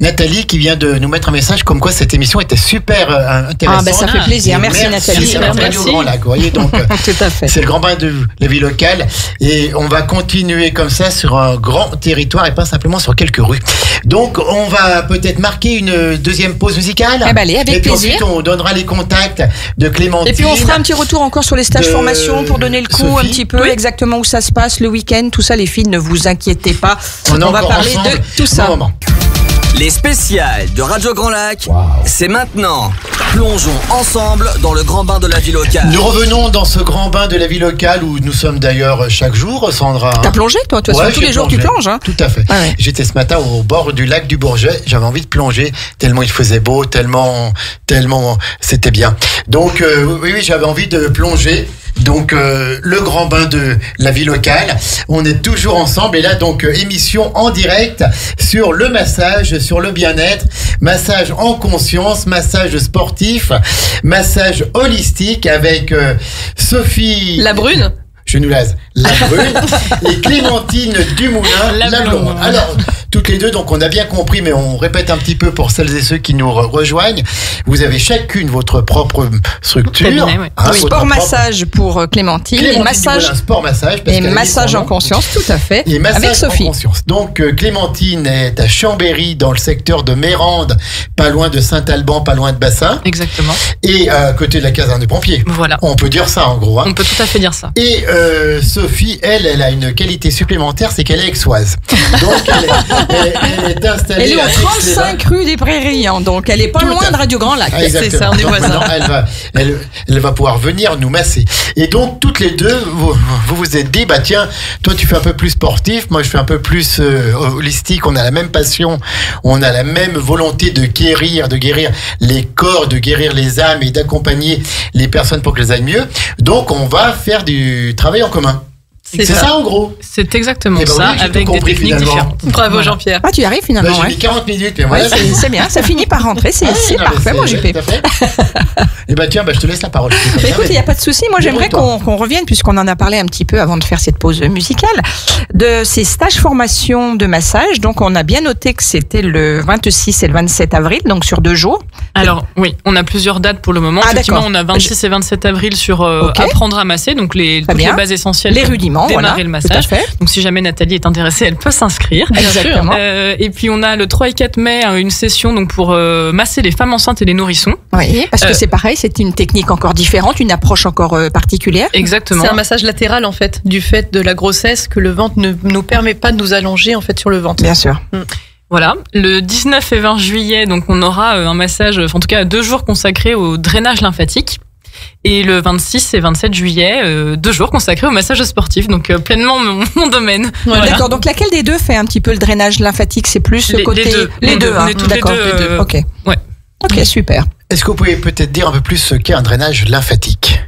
Speaker 2: Nathalie qui vient de nous mettre un message comme quoi cette émission était super intéressante.
Speaker 3: Ça fait plaisir. Merci Nathalie.
Speaker 2: Merci. Grand Lac, vous voyez, donc,
Speaker 3: tout à fait.
Speaker 2: C'est le grand bain de la vie locale et on va continuer comme ça sur un grand territoire et pas simplement sur quelques rues. Donc on va peut-être marquer une deuxième pause musicale.
Speaker 3: Allez, avec plaisir.
Speaker 2: Ensuite on donnera les contacts de Clémentine.
Speaker 3: Et puis on fera un petit retour encore sur les stages formation pour donner le coup un petit peu exactement où ça se passe le week-end, tout ça les filles, ne vous inquiétez pas. On va parler de tout ça.
Speaker 1: Les spéciales de Radio Grand Lac, c'est maintenant. Plongeons ensemble dans le grand bain de la vie locale.
Speaker 2: Nous revenons dans ce grand bain de la vie locale où nous sommes d'ailleurs chaque jour, Sandra.
Speaker 3: T'as plongé toi tous les jours tu plonges
Speaker 2: Tout à fait. J'étais ce matin au bord du lac du Bourget, j'avais envie de plonger tellement il faisait beau, tellement c'était bien. Donc oui, j'avais envie de plonger. Donc le grand bain de la vie locale, on est toujours ensemble et là donc émission en direct sur le massage, sur le bien-être, massage en conscience, massage sportif, massage holistique avec Sophie
Speaker 5: la Brune.
Speaker 2: Je nous laisse la Brune et Clémentine Dumoulin la Blonde. Alors toutes les deux, donc on a bien compris, mais on répète un petit peu pour celles et ceux qui nous rejoignent. Vous avez chacune votre propre structure.
Speaker 3: Sport massage pour Clémentine et massage
Speaker 2: sport massage
Speaker 3: et massage en conscience, tout à fait.
Speaker 2: Et massage
Speaker 3: avec Sophie.
Speaker 2: En conscience. Donc Clémentine est à Chambéry dans le secteur de Mérande, pas loin de Saint-Alban, pas loin de Bassin.
Speaker 4: Exactement.
Speaker 2: Et à côté de la caserne de pompiers.
Speaker 4: Voilà.
Speaker 2: On peut dire ça en gros.
Speaker 4: On peut tout à fait dire ça.
Speaker 2: Et Sophie, elle a une qualité supplémentaire, c'est qu'elle est aixoise. Donc elle est installée.
Speaker 3: Elle est au 35 rue des Prairies, donc elle est pas loin de Radio Grand Lac.
Speaker 5: C'est ça, on est voisins.
Speaker 2: Elle va pouvoir venir nous masser. Et donc toutes les deux, vous êtes dit, tiens, toi tu fais un peu plus sportif, moi je fais un peu plus holistique. On a la même passion, on a la même volonté de guérir les corps, de guérir les âmes et d'accompagner les personnes pour qu'elles aillent mieux. Donc on va faire du travail en commun. C'est ça en gros.
Speaker 4: C'est exactement ça, avec des techniques différentes.
Speaker 5: Bravo Jean-Pierre.
Speaker 3: Tu y arrives finalement.
Speaker 2: J'ai mis 40 minutes, mais voilà.
Speaker 3: C'est bien, ça finit par rentrer, c'est parfait mon JP.
Speaker 2: Et tiens, je te laisse la parole.
Speaker 3: Écoute, il n'y a pas de souci. Moi, j'aimerais qu'on revienne, puisqu'on en a parlé un petit peu avant de faire cette pause musicale, de ces stages formation de massage. Donc, on a bien noté que c'était le 26 et le 27 avril, donc sur 2 jours.
Speaker 4: Alors, oui, on a plusieurs dates pour le moment. Effectivement, on a 26 et 27 avril sur apprendre à masser, donc toutes les bases essentielles.
Speaker 3: Les rudiments.
Speaker 4: démarrer le massage. Donc si jamais Nathalie est intéressée, elle peut s'inscrire.
Speaker 3: Exactement.
Speaker 4: Et puis on a le 3 et 4 mai une session donc pour masser les femmes enceintes et les nourrissons.
Speaker 3: Oui, parce que c'est pareil, c'est une technique encore différente, une approche encore particulière.
Speaker 4: Exactement.
Speaker 5: C'est un massage latéral en fait, du fait de la grossesse que le ventre ne nous permet pas de nous allonger en fait sur le ventre.
Speaker 3: Bien sûr.
Speaker 4: Voilà, le 19 et 20 juillet, donc on aura un massage, en tout cas 2 jours consacrés au drainage lymphatique. Et le 26 et 27 juillet, 2 jours consacrés au massage sportif, donc pleinement mon domaine.
Speaker 3: Voilà. D'accord, donc laquelle des deux fait un petit peu le drainage lymphatique? C'est plus le côté...
Speaker 4: Les deux, hein. On est toutes les deux.
Speaker 3: Ok.
Speaker 4: Ouais.
Speaker 3: Ok, super.
Speaker 2: Est-ce que vous pouvez peut-être dire un peu plus ce qu'est un drainage lymphatique?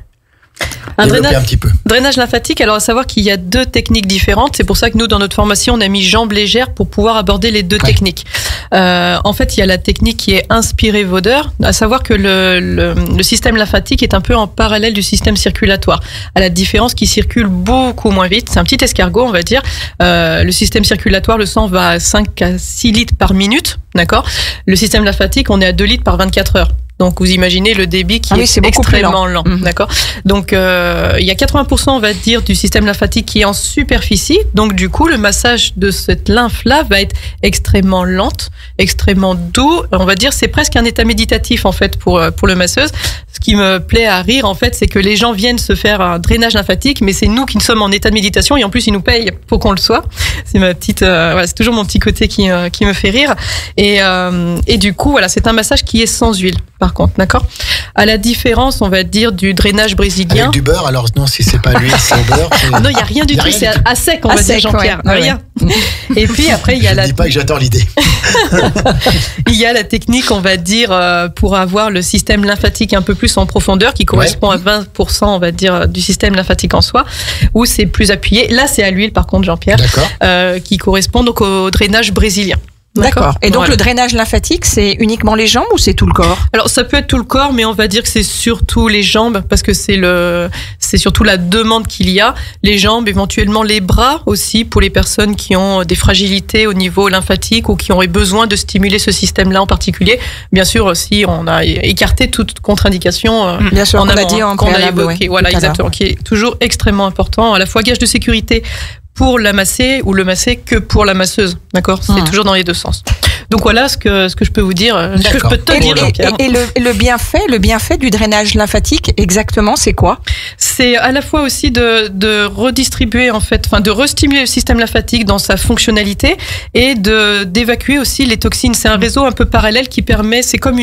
Speaker 5: Un drainage lymphatique, alors à savoir qu'il y a 2 techniques différentes. C'est pour ça que nous, dans notre formation, on a mis jambes légères pour pouvoir aborder les 2 techniques. En fait, il y a la technique qui est inspiré-vaudeur, à savoir que le système lymphatique est un peu en parallèle du système circulatoire, à la différence qu'il circule beaucoup moins vite. C'est un petit escargot, on va dire. Le système circulatoire, le sang va à 5 à 6 litres par minute, d'accord? Le système lymphatique, on est à 2 litres par 24 heures. Donc vous imaginez le débit qui est extrêmement lent, d'accord. Donc il y a 80%, on va dire, du système lymphatique qui est en superficie. Donc du coup, le massage de cette lymphe-là va être extrêmement lente, extrêmement doux. On va dire c'est presque un état méditatif en fait pour le masseuse. Ce qui me plaît à rire en fait, c'est que les gens viennent se faire un drainage lymphatique, mais c'est nous qui sommes en état de méditation et en plus ils nous payent pour qu'on le soit. C'est ma petite, voilà, c'est toujours mon petit côté qui me fait rire. Et du coup, voilà, c'est un massage qui est sans huile. Par contre, d'accord. À la différence, on va dire, du drainage brésilien.
Speaker 2: Avec du beurre, alors non, si c'est pas l'huile, c'est au beurre.
Speaker 5: Ah non, il y a rien du tout, c'est à sec, on va dire, Jean-Pierre.
Speaker 3: Ouais.
Speaker 5: Rien. Et puis après, il y a
Speaker 2: Je dis pas que j'attends l'idée.
Speaker 5: Il y a la technique, on va dire, pour avoir le système lymphatique un peu plus en profondeur, qui correspond à 20%, on va dire, du système lymphatique en soi, où c'est plus appuyé. Là, c'est à l'huile, par contre, Jean-Pierre, qui correspond donc au drainage brésilien.
Speaker 3: D'accord. Et donc le drainage lymphatique, c'est uniquement les jambes ou c'est tout le corps?
Speaker 5: Alors ça peut être tout le corps, mais on va dire que c'est surtout les jambes parce que c'est surtout la demande qu'il y a. Les jambes, éventuellement les bras aussi pour les personnes qui ont des fragilités au niveau lymphatique ou qui auraient besoin de stimuler ce système-là en particulier. Bien sûr aussi, on a écarté toute contre-indication.
Speaker 3: Bien sûr, on l'a dit en préalable.
Speaker 5: Voilà, exactement, qui est toujours extrêmement important, à la fois gage de sécurité pour la masser ou le masser que pour la masseuse, d'accord. C'est toujours dans les 2 sens. Donc voilà ce que je peux vous dire, ce que je peux te dire, Jean-Pierre.
Speaker 3: Et le bienfait du drainage lymphatique, exactement, c'est quoi?
Speaker 5: C'est à la fois aussi de redistribuer en fait, enfin de restimuler le système lymphatique dans sa fonctionnalité et d'évacuer aussi les toxines. C'est un réseau un peu parallèle qui permet, c'est comme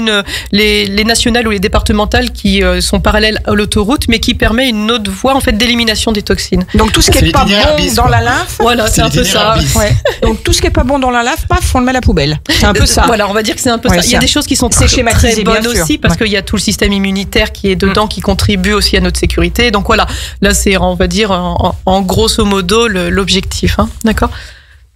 Speaker 5: les nationales ou les départementales qui sont parallèles à l'autoroute, mais qui permet une autre voie en fait d'élimination des toxines.
Speaker 3: Donc tout ce qui est pas bon dans la lymphe,
Speaker 5: voilà, c'est un peu ça.
Speaker 3: Ouais. Donc tout ce qui est pas bon dans la lymphe, paf, on le met à la poubelle. C'est un peu ça.
Speaker 5: Voilà, on va dire que c'est un peu ça. Il y a des choses qui sont très bonnes aussi parce qu'il y a tout le système immunitaire qui est dedans, qui contribue aussi à notre sécurité. Donc voilà, là c'est, on va dire, en grosso modo l'objectif. Hein. D'accord.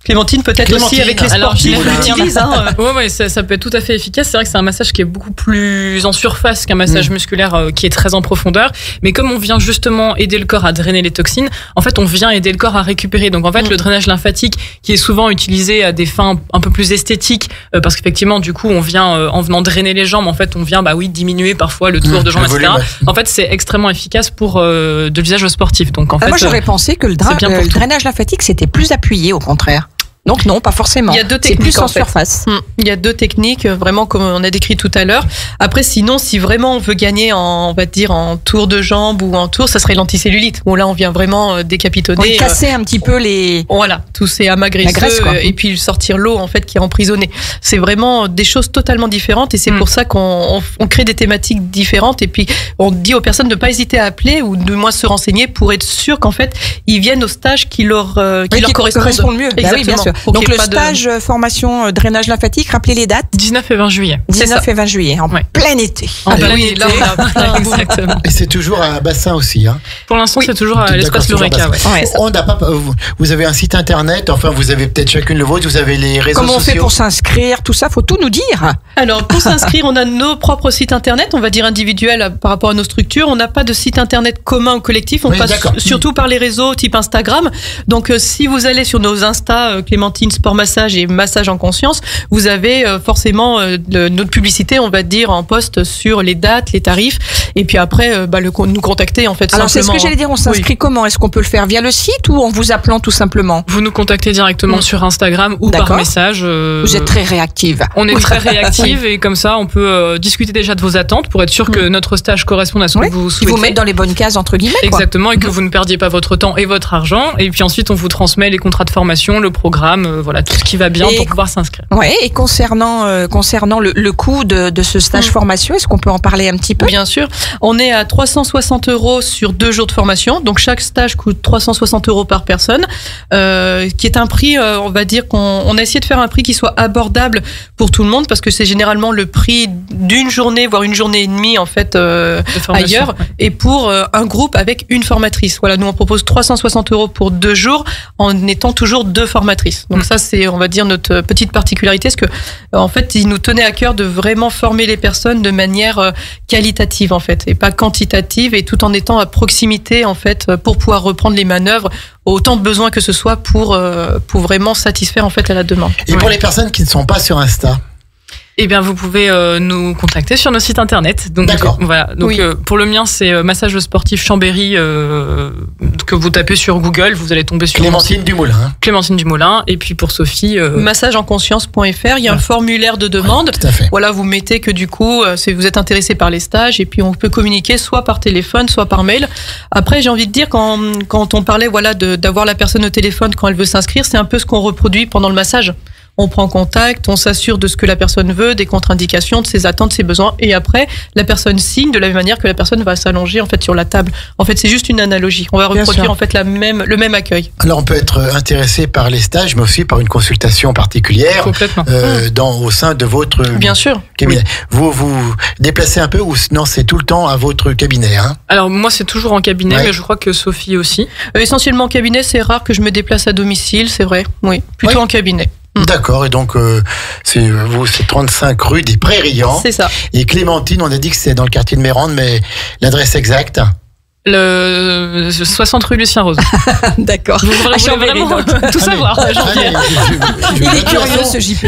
Speaker 5: Clémentine, peut-être aussi avec les sportifs l'utilisent.
Speaker 4: Ouais, ça peut être tout à fait efficace. C'est vrai que c'est un massage qui est beaucoup plus en surface qu'un massage musculaire qui est très en profondeur. Mais comme on vient justement aider le corps à drainer les toxines, en fait, on vient aider le corps à récupérer. Donc en fait, le drainage lymphatique qui est souvent utilisé à des fins un peu plus esthétiques, parce qu'effectivement, du coup, on vient en venant drainer les jambes, en fait, on vient diminuer parfois le tour de jambes, etc. En fait, c'est extrêmement efficace pour de l'usage sportif. Donc en fait,
Speaker 3: moi, j'aurais pensé que le drainage lymphatique c'était plus appuyé, au contraire. Donc non, pas forcément.
Speaker 5: Il y a 2 techniques,
Speaker 3: c'est plus en surface.
Speaker 5: Il y a 2 techniques, vraiment comme on a décrit tout à l'heure. Après, sinon, si vraiment on veut gagner on va dire en tour de jambe ou en tour, ça serait l'anticellulite. Où là, on vient vraiment décapitonner.
Speaker 3: Casser un petit peu les...
Speaker 5: Voilà, tous ces amas graisseux et puis sortir l'eau en fait qui est emprisonnée. C'est vraiment des choses totalement différentes et c'est pour ça qu'on crée des thématiques différentes et puis on dit aux personnes de ne pas hésiter à appeler ou de moins se renseigner pour être sûr qu'en fait ils viennent au stage qui leur correspond
Speaker 3: le mieux.
Speaker 5: Exactement.
Speaker 3: Bah oui, bien sûr. Donc le stage formation drainage lymphatique, rappelez les dates.
Speaker 4: 19 et 20 juillet.
Speaker 3: 19 et 20 juillet, en plein été.
Speaker 4: En plein été. Là, exactement.
Speaker 2: Et c'est toujours à bassin aussi, hein.
Speaker 4: Pour l'instant, c'est toujours à l'espace L'Oréca.
Speaker 2: On n'a pas. Vous avez un site internet, enfin vous avez peut-être chacune le vôtre, vous avez les réseaux sociaux.
Speaker 3: Comment on fait pour s'inscrire, tout ça, faut tout nous dire.
Speaker 5: Alors pour s'inscrire, on a nos propres sites internet, on va dire individuels par rapport à nos structures. On n'a pas de site internet commun ou collectif, on passe surtout par les réseaux type Instagram. Donc si vous allez sur nos Insta, Clément Clémentine Sport Massage et Massage en Conscience, vous avez forcément notre publicité, on va dire, en poste sur les dates, les tarifs, et puis après nous contacter en fait.
Speaker 3: Alors
Speaker 5: simplement.
Speaker 3: C'est ce que j'allais dire, on s'inscrit comment? Est-ce qu'on peut le faire via le site ou en vous appelant tout simplement?
Speaker 4: Vous nous contactez directement sur Instagram ou par message.
Speaker 3: Vous êtes très réactive.
Speaker 4: On est très réactive et comme ça on peut discuter déjà de vos attentes pour être sûr que notre stage corresponde à ce que vous souhaitez.
Speaker 3: Vous mettre dans les bonnes cases entre guillemets.
Speaker 4: Exactement, et que vous ne perdiez pas votre temps et votre argent. Et puis ensuite on vous transmet les contrats de formation, le programme, voilà, tout ce qui va bien pour pouvoir s'inscrire.
Speaker 3: Ouais. Et concernant le coût de ce stage formation, est-ce qu'on peut en parler un petit peu?
Speaker 5: Bien sûr. On est à 360 € sur 2 jours de formation. Donc chaque stage coûte 360 € par personne, qui est un prix, on va dire qu'on a essayé de faire un prix qui soit abordable pour tout le monde, parce que c'est généralement le prix d'une journée, voire une journée et demie en fait ailleurs, et pour un groupe avec une formatrice. Voilà, nous on propose 360 € pour 2 jours en étant toujours 2 formatrices. Donc ça c'est, on va dire, notre petite particularité, parce que en fait il nous tenait à cœur de vraiment former les personnes de manière qualitative en fait, et pas quantitative, et tout en étant à proximité en fait, pour pouvoir reprendre les manœuvres autant de besoin que ce soit pour vraiment satisfaire en fait à la demande.
Speaker 2: Et pour les personnes qui ne sont pas sur Insta?
Speaker 4: Eh bien, vous pouvez nous contacter sur nos sites internet. Donc,
Speaker 2: d'accord.
Speaker 4: Voilà. Donc, pour le mien, c'est Massage Sportif Chambéry, que vous tapez sur Google, vous allez tomber sur
Speaker 2: Clémentine Dumoulin.
Speaker 4: Clémentine Dumoulin. Et puis pour Sophie,
Speaker 5: massageenconscience.fr. Il y a un formulaire de demande.
Speaker 2: Tout à fait.
Speaker 5: Voilà, vous mettez que du coup, vous êtes intéressé par les stages, et puis on peut communiquer soit par téléphone, soit par mail. Après, j'ai envie de dire, quand on parlait, voilà, d'avoir la personne au téléphone quand elle veut s'inscrire, c'est un peu ce qu'on reproduit pendant le massage. On prend contact, on s'assure de ce que la personne veut, des contre-indications, de ses attentes, ses besoins, et après, la personne signe de la même manière que la personne va s'allonger en fait sur la table. En fait, c'est juste une analogie. On va reproduire en fait le même accueil.
Speaker 2: Alors, on peut être intéressé par les stages, mais aussi par une consultation particulière.
Speaker 4: Complètement.
Speaker 2: Au sein de votre
Speaker 5: bien sûr
Speaker 2: cabinet. Oui. Vous déplacez un peu, ou sinon c'est tout le temps à votre cabinet, hein?
Speaker 4: Alors moi, c'est toujours en cabinet, mais je crois que Sophie aussi.
Speaker 5: Essentiellement en cabinet, c'est rare que je me déplace à domicile, c'est vrai. Oui, plutôt en cabinet.
Speaker 2: D'accord, et donc c'est 35 rue des Prairians.
Speaker 5: C'est ça.
Speaker 2: Et Clémentine, on a dit que c'est dans le quartier de Mérande, mais l'adresse exacte?
Speaker 4: Le 60 rue Lucien Rose.
Speaker 3: D'accord.
Speaker 4: Vous voulez vraiment tout savoir.
Speaker 3: Il est curieux, ce JP.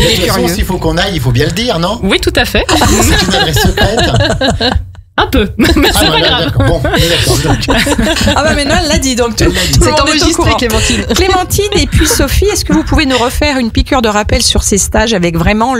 Speaker 2: S'il faut qu'on aille, il faut bien le dire, non?
Speaker 4: Oui, tout à fait.
Speaker 2: C'est une adresse secrète?
Speaker 4: Un peu, mais c'est pas grave.
Speaker 2: Bon, d'accord.
Speaker 3: Ah bah maintenant elle l'a dit, donc
Speaker 5: c'est enregistré, Clémentine.
Speaker 3: Clémentine et puis Sophie, est-ce que vous pouvez nous refaire une piqûre de rappel sur ces stages avec vraiment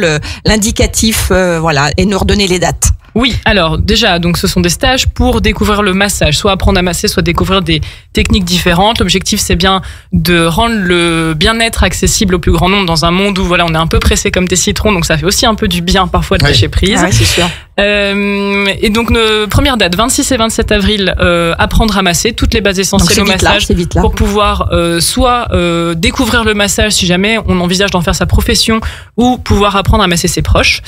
Speaker 3: l'indicatif, voilà, et nous redonner les dates?
Speaker 4: Oui, alors déjà, donc ce sont des stages pour découvrir le massage, soit apprendre à masser, soit découvrir des techniques différentes. L'objectif, c'est bien de rendre le bien-être accessible au plus grand nombre dans un monde où voilà, on est un peu pressé comme des citrons, donc ça fait aussi un peu du bien parfois de lâcher prise.
Speaker 3: Ah ouais, c'est sûr.
Speaker 4: Et donc première date, 26 et 27 avril, apprendre à masser, toutes les bases essentielles au massage pour pouvoir soit découvrir le massage si jamais on envisage d'en faire sa profession, ou pouvoir apprendre à masser ses proches.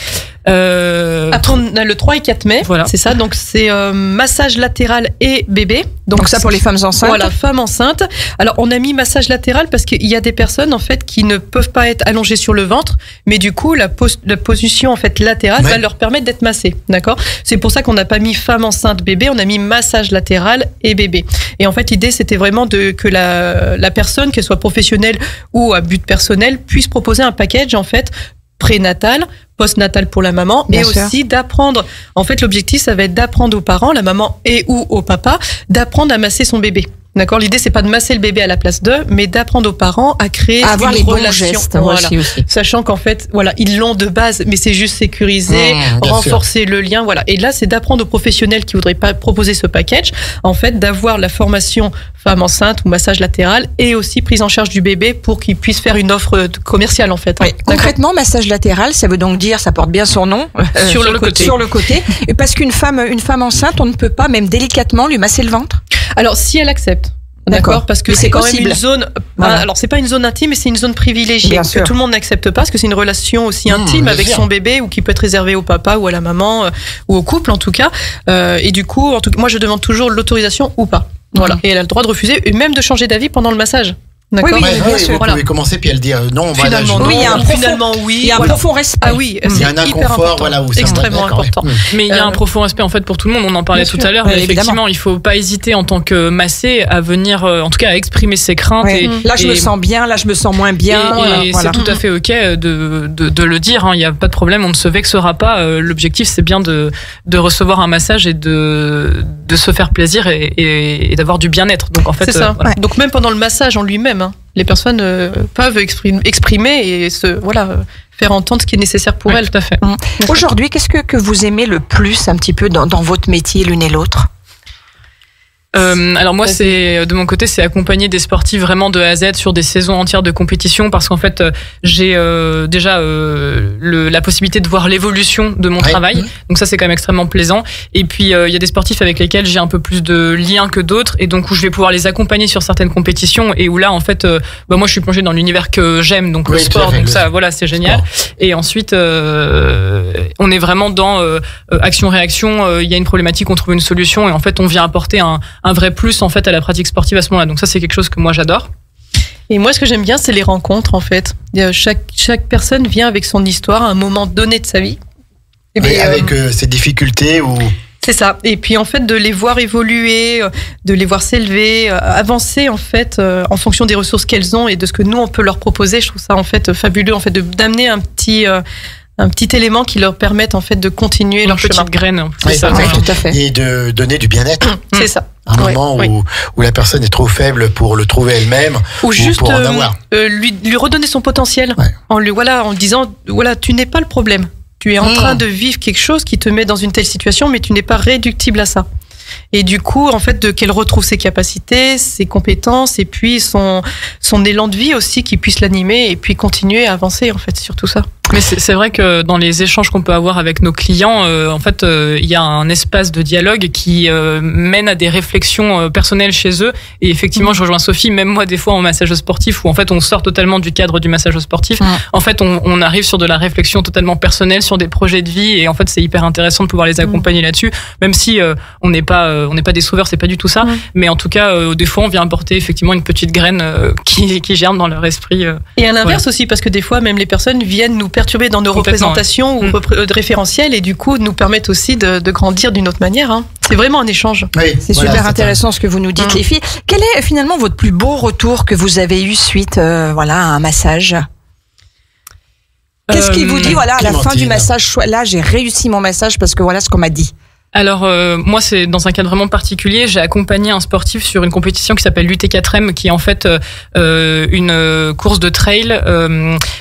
Speaker 5: Apprendre le 3 et 4 mai, voilà. C'est ça, donc c'est massage latéral et bébé.
Speaker 3: Donc ça pour les femmes enceintes.
Speaker 5: Voilà, femmes enceintes. Alors on a mis massage latéral parce qu'il y a des personnes en fait qui ne peuvent pas être allongées sur le ventre, mais du coup la position en fait latérale va leur permettre d'être massées. D'accord. C'est pour ça qu'on n'a pas mis femme enceinte bébé, on a mis massage latéral et bébé. Et en fait l'idée c'était vraiment que la personne, qu'elle soit professionnelle ou à but personnel, puisse proposer un package en fait prénatal, postnatal pour la maman, et aussi d'apprendre. En fait, l'objectif, ça va être d'apprendre aux parents, la maman et ou au papa, d'apprendre à masser son bébé. D'accord. L'idée, c'est pas de masser le bébé à la place d'eux, mais d'apprendre aux parents à créer une relation.
Speaker 3: Bons gestes,
Speaker 5: voilà. Aussi. Sachant qu'en fait, voilà, ils l'ont de base, mais c'est juste sécuriser, renforcer le lien, voilà. Et là, c'est d'apprendre aux professionnels qui voudraient pas proposer ce package, en fait, d'avoir la formation femme enceinte ou massage latéral, et aussi prise en charge du bébé pour qu'ils puissent faire une offre commerciale, en fait.
Speaker 3: Oui. Concrètement, massage latéral, ça veut donc dire, ça porte bien son nom,
Speaker 5: sur le côté.
Speaker 3: Sur le côté. Et parce qu'une femme enceinte, on ne peut pas, même délicatement, lui masser le ventre?
Speaker 5: Alors, si elle accepte. D'accord, parce que c'est quand même une zone.
Speaker 3: Voilà.
Speaker 5: Alors c'est pas une zone intime, mais c'est une zone privilégiée que tout le monde n'accepte pas, parce que c'est une relation aussi intime avec son bébé, ou qui peut être réservée au papa ou à la maman ou au couple en tout cas. Et du coup, moi je demande toujours l'autorisation ou pas. Voilà. Et elle a le droit de refuser et même de changer d'avis pendant le massage. D'accord.
Speaker 3: Oui, bien sûr.
Speaker 2: Vous pouvez commencer puis elle dit non.
Speaker 5: Finalement,
Speaker 3: oui, il y a un profond respect.
Speaker 5: Ah oui,
Speaker 2: il y a un inconfort, où c'est
Speaker 5: extrêmement important.
Speaker 4: Mais il y a un profond respect en fait pour tout le monde. On en parlait tout à l'heure. Mais effectivement, il faut pas hésiter en tant que massé à venir, en tout cas, à exprimer ses craintes.
Speaker 3: Ouais. Là, je me sens bien. Là, je me sens moins bien.
Speaker 4: Et c'est tout à fait ok de le dire. Il n'y a pas de problème. On ne se vexera pas. L'objectif, c'est bien de recevoir un massage et de se faire plaisir et d'avoir du bien-être. Donc en fait,
Speaker 5: c'est ça. Voilà. Donc même pendant le massage en lui-même, les personnes peuvent exprimer et faire entendre ce qui est nécessaire pour elles.
Speaker 4: Tout à fait.
Speaker 3: Aujourd'hui, qu'est-ce que vous aimez le plus un petit peu dans votre métier l'une et l'autre?
Speaker 4: Alors moi, de mon côté, c'est accompagner des sportifs vraiment de A à Z sur des saisons entières de compétition, parce qu'en fait, j'ai déjà la possibilité de voir l'évolution de mon travail. Donc ça, c'est quand même extrêmement plaisant. Et puis il y a des sportifs avec lesquels j'ai un peu plus de liens que d'autres, et donc où je vais pouvoir les accompagner sur certaines compétitions, et où là, en fait, moi, je suis plongée dans l'univers que j'aime, donc le sport. Donc ça, voilà, c'est génial. Et ensuite, on est vraiment dans action-réaction. Il y a une problématique, on trouve une solution, et en fait, on vient apporter un vrai plus en fait à la pratique sportive à ce moment-là. Donc ça, c'est quelque chose que moi j'adore.
Speaker 5: Et moi, ce que j'aime bien, c'est les rencontres en fait. Chaque personne vient avec son histoire à un moment donné de sa vie.
Speaker 2: Et avec ses difficultés ou...
Speaker 5: C'est ça. Et puis en fait, de les voir évoluer, de les voir s'élever, avancer en fait en fonction des ressources qu'elles ont et de ce que nous on peut leur proposer. Je trouve ça en fait fabuleux en fait d'amener un petit élément qui leur permette en fait de continuer leur chemin.
Speaker 4: Petite graine.
Speaker 2: Oui,
Speaker 3: ça, tout à fait.
Speaker 2: Et de donner du bien-être.
Speaker 5: C'est ça.
Speaker 2: Un moment où la personne est trop faible pour le trouver elle-même,
Speaker 5: ou juste
Speaker 2: pour en avoir.
Speaker 5: Lui redonner son potentiel en lui disant tu n'es pas le problème. Tu es en train de vivre quelque chose qui te met dans une telle situation, mais tu n'es pas réductible à ça. Et du coup, en fait, qu'elle retrouve ses capacités, ses compétences, et puis son élan de vie aussi, qui puisse l'animer et puis continuer à avancer en fait sur tout ça.
Speaker 4: Mais c'est vrai que dans les échanges qu'on peut avoir avec nos clients, en fait, il y a un espace de dialogue qui mène à des réflexions personnelles chez eux. Et effectivement, je rejoins Sophie, même moi, des fois, en massage sportif, où en fait, on sort totalement du cadre du massage sportif. En fait, on arrive sur de la réflexion totalement personnelle, sur des projets de vie. Et en fait, c'est hyper intéressant de pouvoir les accompagner là-dessus, même si on n'est pas des sauveurs, c'est pas du tout ça. Mais en tout cas, des fois, on vient apporter effectivement une petite graine qui germe dans leur esprit.
Speaker 5: Et à l'inverse aussi, parce que des fois, même les personnes viennent nous perturber dans nos représentations ou de référentiels, et du coup nous permettent aussi de grandir d'une autre manière. C'est vraiment un échange.
Speaker 3: C'est super intéressant ce que vous nous dites, les filles. Quel est finalement votre plus beau retour que vous avez eu suite à un massage? Qu'est-ce qui vous dit, à la fin du massage, là j'ai réussi mon massage parce que voilà ce qu'on m'a dit?
Speaker 4: Alors moi, c'est dans un cadre vraiment particulier. J'ai accompagné un sportif sur une compétition qui s'appelle l'UT4M, qui est en fait une course de trail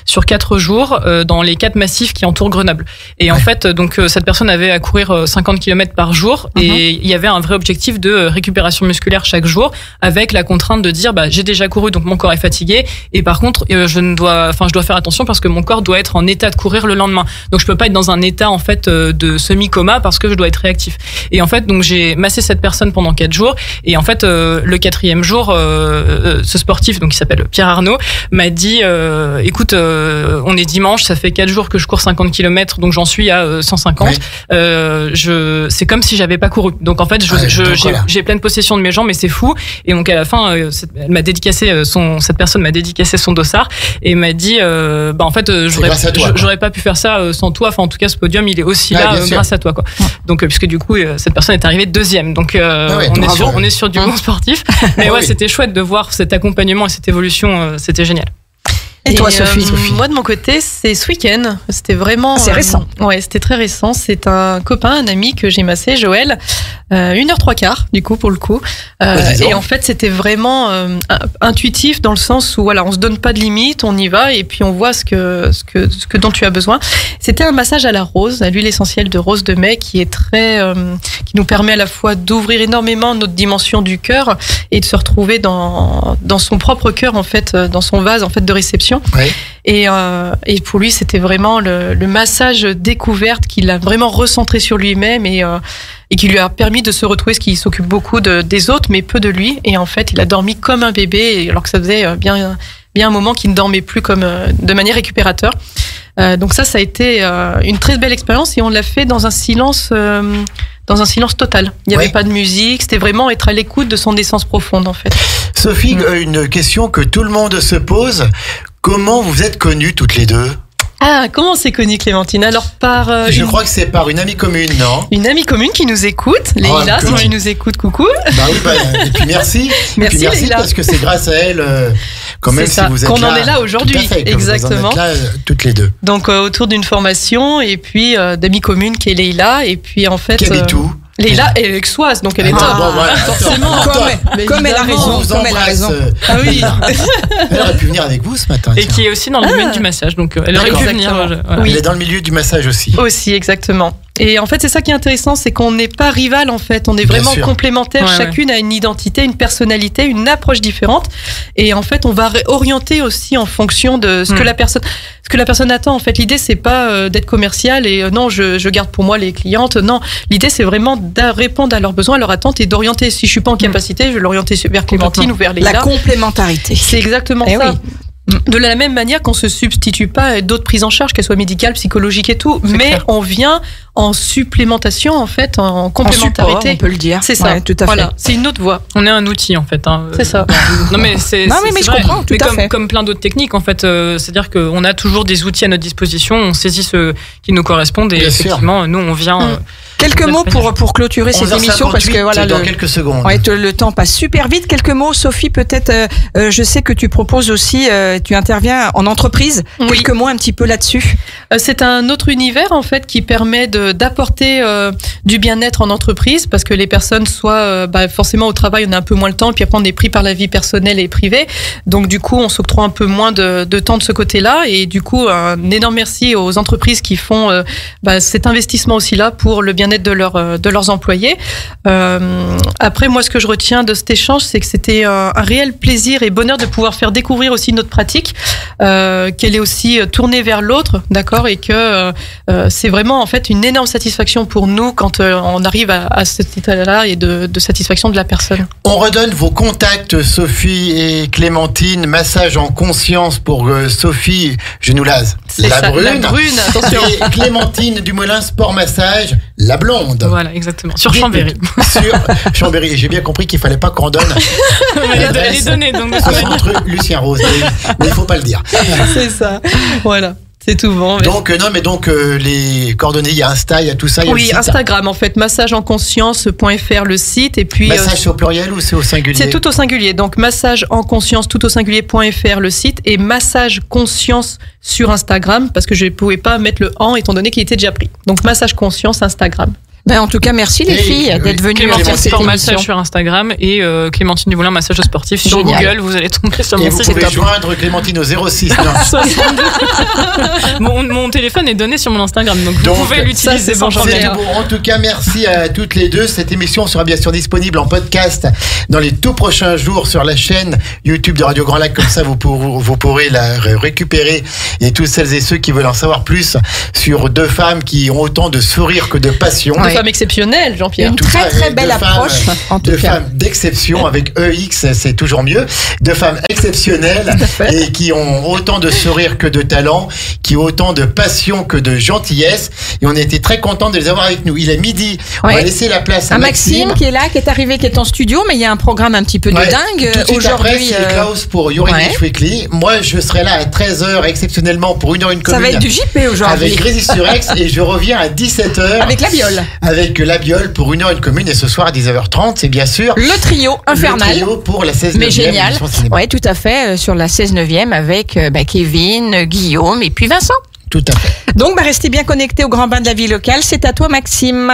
Speaker 4: sur 4 jours dans les 4 massifs qui entourent Grenoble. Et en fait, donc cette personne avait à courir 50 km par jour, et il y avait un vrai objectif de récupération musculaire chaque jour, avec la contrainte de dire j'ai déjà couru, donc mon corps est fatigué, et par contre je dois faire attention parce que mon corps doit être en état de courir le lendemain. Donc je peux pas être dans un état en fait de semi-coma parce que je dois être réactif. Et en fait, donc j'ai massé cette personne pendant 4 jours. Et en fait, le 4e jour, ce sportif, donc qui s'appelle Pierre Arnaud, m'a dit écoute, on est dimanche, ça fait 4 jours que je cours 50 km, donc j'en suis à 150. C'est comme si j'avais pas couru. Donc en fait, j'ai pleine possession de mes jambes, mais c'est fou. Et donc à la fin, elle m'a dédicacé cette personne m'a dédicacé son dossard et m'a dit en fait, j'aurais pas pu faire ça sans toi. Enfin, en tout cas, ce podium, il est aussi là grâce à toi, quoi. Donc puisque du coup, cette personne est arrivée 2e. Donc on est sur du bon sportif. Mais c'était chouette de voir cet accompagnement et cette évolution. C'était génial.
Speaker 5: Et toi, Sophie? Moi, de mon côté, c'est ce week-end. C'était vraiment...
Speaker 3: C'est récent.
Speaker 5: Ouais, c'était très récent. C'est un copain, un ami que j'ai massé, Joël. 1h03, du coup, pour le coup. Et en fait, c'était vraiment intuitif dans le sens où, on se donne pas de limite, on y va et puis on voit ce que dont tu as besoin. C'était un massage à la rose, à l'huile essentielle de rose de mai, qui est qui nous permet à la fois d'ouvrir énormément notre dimension du cœur et de se retrouver dans son propre cœur, en fait, dans son vase, en fait, de réception. Et pour lui, c'était vraiment le massage découverte qu'il a vraiment recentré sur lui-même et qui lui a permis de se retrouver, ce qui s'occupe beaucoup des autres, mais peu de lui. Et en fait, il a dormi comme un bébé, alors que ça faisait bien un moment qu'il ne dormait plus de manière récupérateur. Donc ça a été une très belle expérience et on l'a fait dans un silence total. Il n'y avait pas de musique, c'était vraiment être à l'écoute de son essence profonde, en fait.
Speaker 2: Sophie, une question que tout le monde se pose. Comment vous êtes connues toutes les deux?
Speaker 5: Ah, comment on s'est connu, Clémentine? Alors
Speaker 2: je crois que c'est par une amie commune, non?
Speaker 5: Une amie commune qui nous écoute, Leïla, si tu nous écoutes, coucou.
Speaker 2: Bah oui, et puis merci.
Speaker 5: Merci Leïla.
Speaker 2: Parce que c'est grâce à elle, quand même, si vous êtes
Speaker 5: qu'on
Speaker 2: là.
Speaker 5: en est là aujourd'hui.
Speaker 2: Tout à fait,
Speaker 5: exactement.
Speaker 2: Vous en êtes là, toutes les deux.
Speaker 5: Donc autour d'une formation et puis d'amis communes qui est Leïla et puis en fait.
Speaker 2: Qui habite où?
Speaker 5: Leïla est aixoise, donc elle est top.
Speaker 2: Bon, voilà,
Speaker 5: forcément.
Speaker 3: Comme elle a raison.
Speaker 5: Ah oui.
Speaker 2: Elle aurait pu venir avec vous ce matin.
Speaker 4: Et qui est aussi dans le domaine du massage, donc elle aurait pu venir.
Speaker 2: Voilà. Elle est dans le milieu du massage aussi.
Speaker 5: Aussi, exactement. Et en fait, c'est ça qui est intéressant, c'est qu'on n'est pas rival en fait, on est vraiment complémentaires. Chacune a une identité, une personnalité, une approche différente. Et en fait, on va orienter aussi en fonction de ce que la personne attend. En fait, l'idée c'est pas d'être commercial et non, je garde pour moi les clientes. Non, l'idée c'est vraiment de répondre à leurs besoins, à leurs attentes et d'orienter. Si je suis pas en capacité, je vais l'orienter vers Clémentine ou vers Leïla.
Speaker 3: La complémentarité.
Speaker 5: C'est exactement ça. Oui. De la même manière qu'on se substitue pas à d'autres prises en charge, qu'elles soient médicales, psychologiques et tout, mais clair. On vient en supplémentation, en fait, en complémentarité.
Speaker 3: En support, on peut le dire.
Speaker 5: C'est ça.
Speaker 3: Ouais, tout à fait.
Speaker 5: Voilà. C'est une autre voie.
Speaker 4: On est un outil, en fait. Hein.
Speaker 5: C'est ça.
Speaker 4: Non, mais c'est.
Speaker 3: Non, mais je comprends, tout à fait.
Speaker 4: Comme plein d'autres techniques, en fait, c'est-à-dire qu'on a toujours des outils à notre disposition, on saisit ceux qui nous correspondent et effectivement, nous, on vient.
Speaker 3: Quelques mots pour clôturer cette émission parce que voilà
Speaker 2: dans quelques secondes.
Speaker 3: Ouais, le temps passe super vite. Quelques mots, Sophie, peut-être. Je sais que tu proposes aussi, tu interviens en entreprise. Oui. Quelques mots un petit peu là-dessus.
Speaker 5: C'est un autre univers en fait qui permet d'apporter du bien-être en entreprise parce que les personnes soit forcément au travail on a un peu moins le temps et puis après on est pris par la vie personnelle et privée. Donc du coup on s'octroie un peu moins de temps de ce côté-là et du coup un énorme merci aux entreprises qui font cet investissement aussi là pour le bien-être de leurs employés. Après, moi, ce que je retiens de cet échange, c'est que c'était un réel plaisir et bonheur de pouvoir faire découvrir aussi notre pratique, qu'elle est aussi tournée vers l'autre, d'accord, et que c'est vraiment en fait une énorme satisfaction pour nous quand on arrive à cet état-là et de satisfaction de la personne.
Speaker 2: On redonne vos contacts, Sophie et Clémentine, massage en conscience pour Sophie Genoulaz, la brune,
Speaker 5: attention.
Speaker 2: Et Clémentine Dumoulin, sport massage, la blonde.
Speaker 4: Voilà, exactement. Sur Chambéry.
Speaker 2: Sur Chambéry. Et j'ai bien compris qu'il fallait pas qu'on donne.
Speaker 4: Elle est donnée, donc de toute
Speaker 2: entre Lucien Rose. Mais il faut pas le dire.
Speaker 5: C'est ça. Voilà. C'est tout bon.
Speaker 2: Donc, les coordonnées, il y a Insta, il y a tout ça.
Speaker 5: Oui, Instagram, en fait, massageenconscience.fr, le site. Et puis,
Speaker 2: massage, c'est au pluriel ou c'est au singulier?
Speaker 5: C'est tout au singulier. Donc, massageenconscience, tout au singulier.fr, le site. Et massage conscience sur Instagram, parce que je ne pouvais pas mettre le en, étant donné qu'il était déjà pris. Donc, massage conscience Instagram.
Speaker 3: En tout cas, merci les filles d'être venues faire cette émission.
Speaker 4: Massage sur Instagram et Clémentine Dumoulin, massage sportif sur Google. Vous allez tomber sur mon site.
Speaker 2: Vous pouvez joindre Clémentine au 06.
Speaker 4: Mon téléphone est donné sur mon Instagram, donc vous pouvez l'utiliser sans problème.
Speaker 2: En tout cas, merci à toutes les deux. Cette émission sera bien sûr disponible en podcast dans les tout prochains jours sur la chaîne YouTube de Radio Grand Lac. Comme ça, vous pourrez la récupérer. Et tous celles et ceux qui veulent en savoir plus sur deux femmes qui ont autant de sourires que de passion.
Speaker 5: Deux femmes exceptionnelles, Jean-Pierre.
Speaker 3: Une très belle approche.
Speaker 2: Deux femmes d'exception avec EX, c'est toujours mieux. Deux femmes exceptionnelles et qui ont autant de sourires que de talent, qui ont autant de passion que de gentillesse. Et on était très contents de les avoir avec nous. Il est midi. On va laisser la place à Maxime
Speaker 3: qui est là, qui est arrivé, qui est en studio, mais il y a un programme un petit peu de dingue.
Speaker 2: Tout de suite après, c'est Klaus pour Urinich Weekly. Moi, je serai là à 13h exceptionnellement pour 1h1 commune.
Speaker 3: Ça va être du JP aujourd'hui.
Speaker 2: Avec Résist sur Aix et je reviens à 17h.
Speaker 3: Avec la Biole.
Speaker 2: Avec la Biole pour 1h1 commune et ce soir à 19h30, c'est bien sûr
Speaker 3: le trio infernal.
Speaker 2: Le trio pour la 16e.
Speaker 3: Mais génial. Oui, tout à fait, sur la 16e avec Kevin, Guillaume et puis Vincent.
Speaker 2: Tout à fait.
Speaker 3: Donc, restez bien connectés au Grand Bain de la Vie Locale. C'est à toi, Maxime.